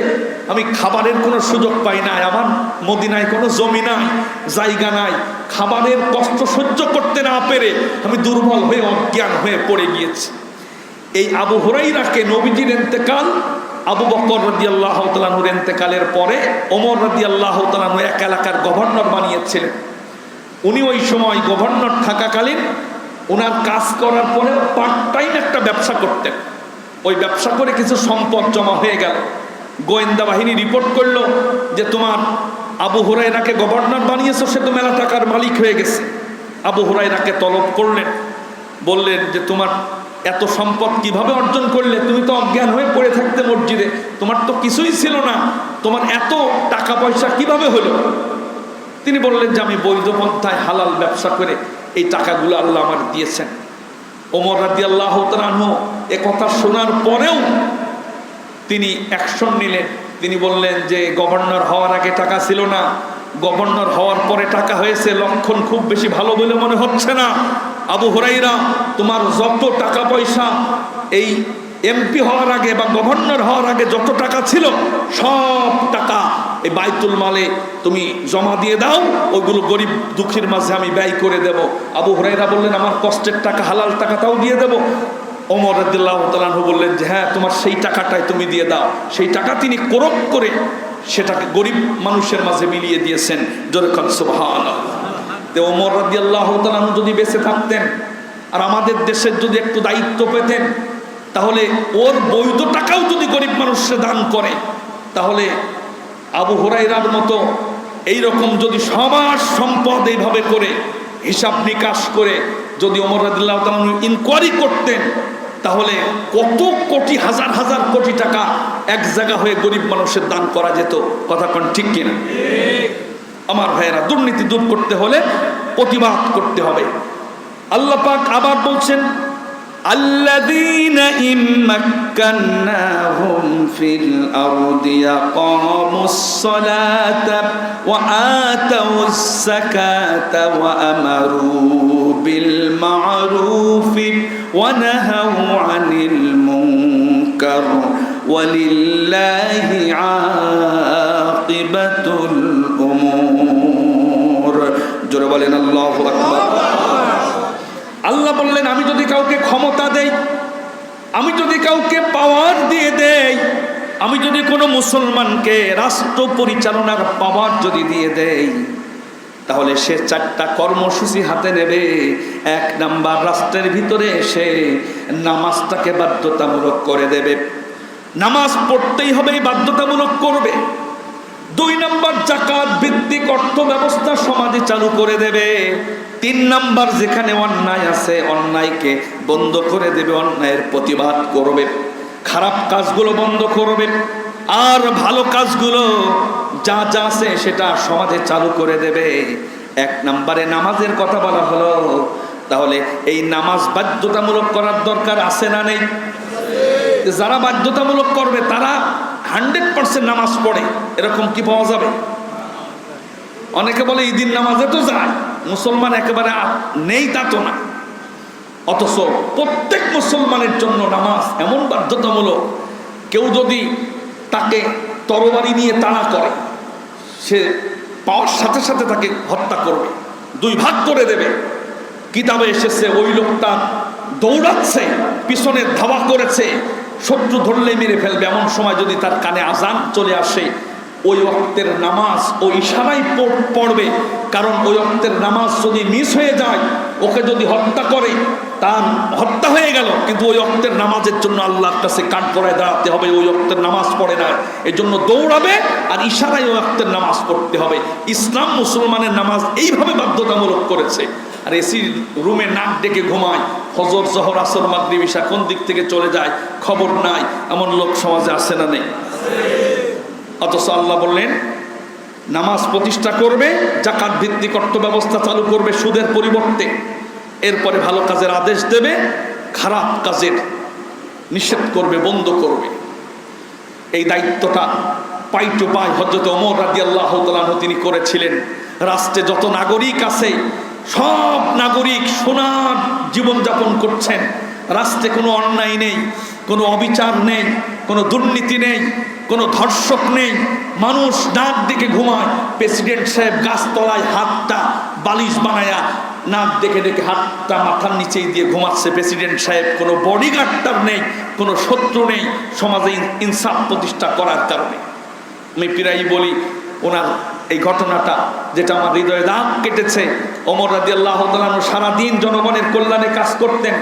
আমি খাবারের কোনো সুযোগ পাই না, আমার মদিনায় কোনো জমি নাই, জায়গা নাই, খাবারের কষ্ট সহ্য করতে না পেরে আমি দুর্বল হয়ে অজ্ঞান হয়ে পড়ে গিয়েছি। এই আবু হুরায়রাকে নবীজির ইন্তেকাল, আবু বকর রাদিয়াল্লাহু তাআলা আনহুর ইন্তেকালের পরে ওমর রাদিয়াল্লাহু তাআলা আনহু এক এলাকার গভর্নর বানিয়েছিলেন। উনি ওই সময় গভর্নর থাকাকালীন ওনার কাজ করার পরে পার্ট টাইম একটা ব্যবসা করতেন। ওই ব্যবসা করে কিছু সম্পদ জমা হয়ে গেল। গোয়েন্দা বাহিনী রিপোর্ট করলো যে তোমার আবু হুরায়রাকে গভর্নর বানিয়েছো, সে তো মেলা টাকার মালিক হয়ে গেছে। আবু হুরায়রাকে তলব করলেন, বললেন যে তোমার এত সম্পদ কিভাবে অর্জন করলে? তুমি তো অজ্ঞান হয়ে পড়ে থাকতে মসজিদে, তোমার তো কিছুই ছিল না, তোমার এত টাকা পয়সা কিভাবে হলো? তিনি বললেন যে আমি বৈধ পন্থায় হালাল ব্যবসা করে এই টাকাগুলো আল্লাহ আমার দিয়েছেন। ওমর রাদিয়াল্লাহু তাআলা আনহু এ কথা শোনার পরেও তিনি অ্যাকশন নিলেন। তিনি বললেন যে গভর্নর হওয়ার আগে টাকা ছিল না, গভর্নর হওয়ার পরে টাকা হয়েছে, লক্ষণ খুব বেশি ভালো বলে মনে হচ্ছে না। আবু হুরায়রা, তোমার যত টাকা পয়সা এই এমপি হওয়ার আগে বা গভর্নর হওয়ার আগে যত টাকা ছিল, সব টাকা এই বাইতুল মালে তুমি জমা দিয়ে দাও, ওইগুলো গরিব দুঃখীর মাঝে আমি ব্যয় করে দেব। আবু হুরায়রা বললেন আমার কষ্টের টাকা, হালাল টাকাটাও দিয়ে দেব। ওমর রাদিয়াল্লাহু তাআলা আনহু বললেন যে হ্যাঁ, তোমার সেই টাকাটাই তুমি দিয়ে দাও। সেই টাকা তিনি কোরক করে সেটাকে গরিব মানুষের মাঝে মিলিয়ে দিয়েছেন। জোরে কান সুবহানাল্লাহ। তো ওমর রাদিয়াল্লাহু তাআলা আনহু যদি বেঁচে থাকতেন আর আমাদের দেশের যদি একটু দায়িত্ব পেতেন, তাহলে ওর বৈধ টাকাও যদি গরিব মানুষকে দান করে, তাহলে আবু হুরায়রার মতো এইরকম যদি সবার সম্পদ এইভাবে করে হিসাব নিকাশ করে যদি ওমর রাদিয়াল্লাহু তাআলা ইনকোয়ারি করতেন, তাহলে কত কোটি হাজার হাজার কোটি টাকা এক জায়গা হয়ে গরিব মানুষের দান করা যেত। কথা কোন ঠিক কিনা? আমার ভাইয়েরা, দুর্নীতি দূর করতে হলে প্রতিবাদ করতে হবে। আল্লাহ পাক আবার বলছেন আল্লাযীনা ইম্মাক্কান্নাহুম ফিল আরদি ইয়াকামুস সালাতা ওয়া আতাউস যাকাতা ওয়া আমারু বিল মা'রুফি ওয়া নাহাউ আনিল মুনকার ওয়ালিল্লাহি আকিবাতুল উমুর। জোরে বলেন আল্লাহু আকবার। আল্লাহ বললেন আমি যদি কাউকে ক্ষমতা দেই, আমি যদি কাউকে পাওয়ার দিয়ে দেই, আমি যদি কোনো মুসলমানকে রাষ্ট্র পরিচালনার পাওয়ার যদি দিয়ে দেই, তাহলে সে 4টা কর্মসূচি হাতে নেবে। 1 নাম্বার, রাষ্ট্রের ভিতরে এসে নামাজটাকে বাধ্যতামূলক করে দেবে। নামাজ পড়তেই হবে, বাধ্যতামূলক করবে। 2 নাম্বার, যাকাত ভিত্তিক অর্থ ব্যবস্থা সমাজে চালু করে দেবে। 3 নাম্বার, যেখানে অন্যায় আছে অন্যায়কে বন্ধ করে দেবে, অন্যায়ের প্রতিবাদ করবে, খারাপ কাজগুলো বন্ধ করবে, আর ভালো কাজগুলো যা যা আছে সেটা সমাজে চালু করে দেবে। 1 নাম্বারে নামাজের কথা বলা হলো। তাহলে এই নামাজ বাধ্যতামূলক করার দরকার আছে না নেই? যারা বাধ্যতামূলক করবে তারা 100% নামাজ পড়ে, এরকম কি পাওয়া যাবে? অনেকে বলে ঈদের নামাজে তো যায়, মুসলমান একেবারে নেই তা তো না। অথচ প্রত্যেক মুসলমানের জন্য নামাজ এমন বাধ্যতামূলক, কেউ যদি তাকে তরবারি নিয়ে তাড়া করে, সে পাওয়ার সাথে সাথে তাকে হত্যা করবে, 2 ভাগ করে দেবে। কিতাবে এসেছে ওই লোকটা দৌড়াচ্ছে, পিছনে ধাওয়া করেছে, শত্রু ধরলেই মেরে ফেলবে। এমন সময় যদি তার কানে আজান চলে আসে, ওই ওয়াক্তের নামাজ ওই ইশারায় পড়বে। কারণ ওই ওয়াক্তের নামাজ যদি মিস হয়ে যায়, ওকে যদি হত্যা করে, তার হত্যা হয়ে গেল, কিন্তু ওই ওয়াক্তের নামাজের জন্য আল্লাহর কাছে কান পড়ায় দাঁড়াতে হবে। ওই ওয়াক্তের নামাজ পড়ে না, এই জন্য দৌড়াবে আর ইশারায় ওই ওয়াক্তের নামাজ পড়তে হবে। ইসলাম মুসলমানের নামাজ এইভাবে বাধ্যতামূলক করেছে। আর এসি রুমে নাক ডেকে ঘুমায়, ফজর জোহর আসর মাগরিব ইশা কোন দিক থেকে চলে যায় খবর নাই, এমন লোক সমাজে আসে না নেই? অথচ আল্লাহ বললেন নামাজ প্রতিষ্ঠা করবে, যাকাত ভিত্তিক অর্থ ব্যবস্থা চালু করবে সুদের পরিবর্তে, এরপরে ভালো কাজের আদেশ দেবে, খারাপ কাজের নিষেধ করবে, বন্ধ করবে। এই দায়িত্বটা পাই টু পাই হযরত ওমর রাদিয়াল্লাহু তাআলা আনহু তিনি করেছিলেন। রাষ্ট্রে যত নাগরিক আছে সব নাগরিক সোনার জীবনযাপন করছেন। রাষ্ট্রে কোনো অন্যায় নেই, কোনো অবিচার নেই, কোনো দুর্নীতি নেই, কোনো ধর্ষক নেই, মানুষ নাক দিকে ঘুমায়। প্রেসিডেন্ট সাহেব গাছতলায় হাতটা বালিশ বানায়া নাক দেখে দেখে হাতটা মাথার নিচেই দিয়ে ঘুমাচ্ছে প্রেসিডেন্ট সাহেব। কোনো বডিগার্ডটার নেই, কোনো শত্রু নেই, সমাজে ইনসাফ প্রতিষ্ঠা করার কারণে। আমি প্রায়ই বলি ওনার এই ঘটনাটা, যেটা আমার হৃদয়ে দাগ কেটেছে। ওমর রাদিয়াল্লাহু তাআলা আনহু সারাদিন জনগণের কল্যাণে কাজ করতেন।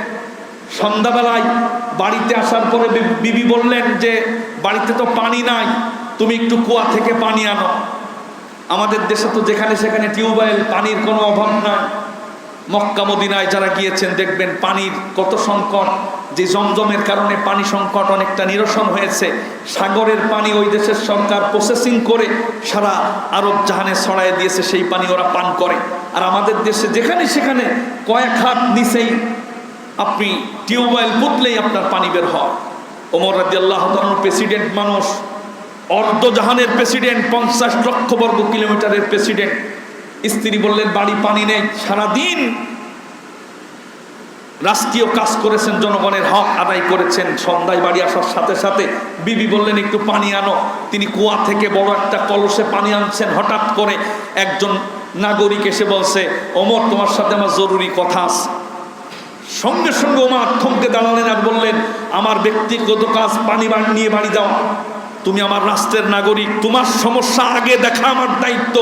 সন্ধ্যাবেলায় বাড়িতে আসার পরে বিবি বললেন যে বাড়িতে তো পানি নাই, তুমি একটু কুয়া থেকে পানি আনো। আমাদের দেশে তো যেখানে সেখানে টিউবওয়েল, পানির কোনো অভাব নাই। মক্কা মদিনায় যারা গিয়েছেন দেখবেন পানির কত সংকট, যে জমজমের কারণে পানি সংকট অনেকটা নিরসন হয়েছে। সাগরের পানি ওই দেশের সরকার প্রসেসিং করে সারা আরব জাহানে ছড়ায় দিয়েছে, সেই পানি ওরা পান করে। আর আমাদের দেশে যেখানে সেখানে কয়েক হাত নিচেই আপনি টিউবওয়েল পুতলেই আপনার পানি বের হয়। ওমর রাদিয়াল্লাহু তাআলা প্রেসিডেন্ট মানুষ, অর্ধ জাহানের প্রেসিডেন্ট, 50 লক্ষ বর্গ কিলোমিটারের প্রেসিডেন্ট। স্ত্রী বললেন বাড়ি পানি নেই, সারাদিন রাষ্ট্রীয় কাজ করেছেন, জনগণের হক আদায় করেছেন। সন্ধ্যায় বাড়ি আসার সাথে সাথে বিবি বললেন একটু পানি আনো। তিনি কুয়া থেকে বড় একটা কলসে পানি আনছেন। হঠাৎ করে একজন নাগরিক এসে বলছে, ওমর তোমার সাথে আমার জরুরি কথা আছে। সঙ্গে সঙ্গে ওমর থমকে দাঁড়ালেন আর বললেন, আমার ব্যক্তিগত কাজ পানি নিয়ে বাড়ি যাও। তুমি আমার রাষ্ট্রের নাগরিক, তোমার সমস্যা আগে দেখা আমার দায়িত্ব,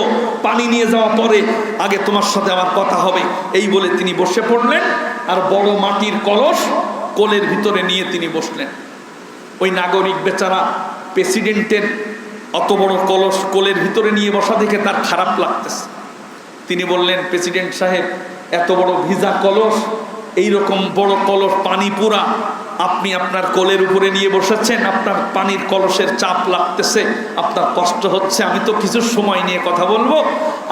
পানি নিয়ে যাওয়া পরে, আগে তোমার সাথে আমার কথা হবে। এই বলে তিনি বসে পড়লেন আর বড় মাটির কলস কোলের ভিতরে নিয়ে তিনি বসলেন। ওই নাগরিক বেচারা প্রেসিডেন্টের অত বড় কলস কোলের ভিতরে নিয়ে বসা দেখে তার খারাপ লাগতেছে। তিনি বললেন, প্রেসিডেন্ট সাহেব, এত বড় ভিজা কলস, এইরকম বড় কলস পানি পুরা, আপনি আপনার কোলের উপরে নিয়ে বসেছেন, আপনার পানির কলসের চাপ লাগতেছে, আপনার কষ্ট হচ্ছে, আমি তো কিছু সময় নিয়ে কথা বলবো,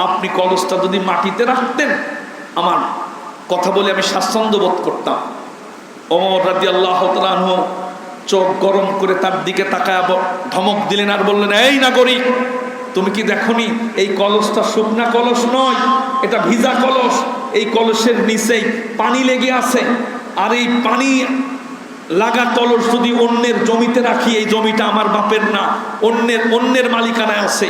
আপনি কলসটা যদি মাটিতে রাখতেন আমার কথা বলে আমি স্বাচ্ছন্দ্য বোধ করতাম। ওমর রাদিয়াল্লাহু তাআলা আনহু চোখ গরম করে তার দিকে তাকায় ধমক দিলেন আর বললেন, এই নাগরিক, তুমি কি দেখনি এই কলসটা শুকনা কলস নয়, এটা ভিজা কলস। এই কলসের নিচেই পানি লেগে আছে, আর এই পানি লাগা কলস যদি অন্যের জমিতে রাখি, এই জমিটা আমার বাপের না, অন্যের মালিকানায় আছে।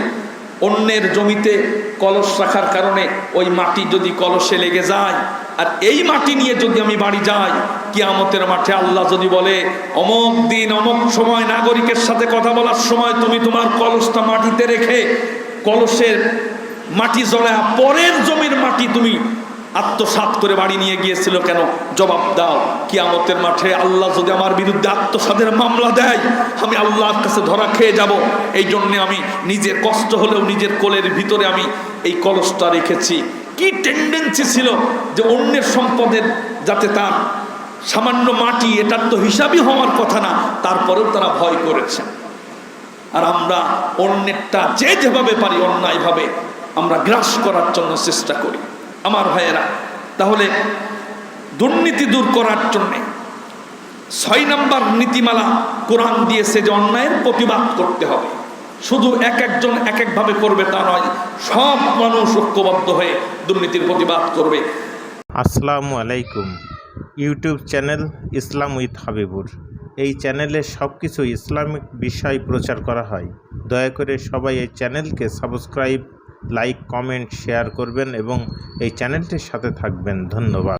অন্যের জমিতে কলস রাখার কারণে ওই মাটি যদি কলসে লেগে যায়, আর এই মাটি নিয়ে যদি আমি বাড়ি যাই, কিয়ামতের মাঠে আল্লাহ যদি বলে, অমুক দিন অমুক সময় নাগরিকের সাথে কথা বলার সময় তুমি তোমার কলসটা মাটিতে রেখে কলসের মাটি জড়া পরের জমির মাটি তুমি আত্মসাৎ করে বাড়ি নিয়ে গিয়েছিল কেন, জবাব দাও। কিয়ামতের মাঠে আল্লাহ যদি আমার বিরুদ্ধে আত্মসাতের মামলা দেয়, আমি আল্লাহর কাছে ধরা খেয়ে যাব। এই জন্যে আমি নিজের কষ্ট হলেও নিজের কোলের ভিতরে আমি এই কলসটা রেখেছি। কি টেন্ডেন্সি ছিল যে অন্যের সম্পদের যাতে তার সামান্য মাটি, এটার তো হিসাবই হওয়ার কথা না, তারপরেও তারা ভয় করেছে। আর আমরা অন্যেরটা যেভাবে পারি অন্যায়ভাবে আমরা গ্রাস করার জন্য চেষ্টা করি। আমার ভাইয়েরা, তাহলে দুর্নীতি দূর করার জন্যে 6 নম্বর নীতিমালা কোরআন দিয়েছে যে অন্যায়ের প্রতিবাদ করতে হবে। শুধু একজন এক একভাবে করবে তা নয়, সব মানুষ ঐক্যবদ্ধ হয়ে দুর্নীতির প্রতিবাদ করবে। আসসালামু আলাইকুম। YouTube channel Islam with Habibur, এই চ্যানেলে সব কিছু ইসলামিক বিষয় প্রচার করা হয়। দয়া করে সবাই এই চ্যানেলকে সাবস্ক্রাইব, লাইক, কমেন্ট, শেয়ার করবেন এবং এই চ্যানেলটির সাথে থাকবেন। ধন্যবাদ।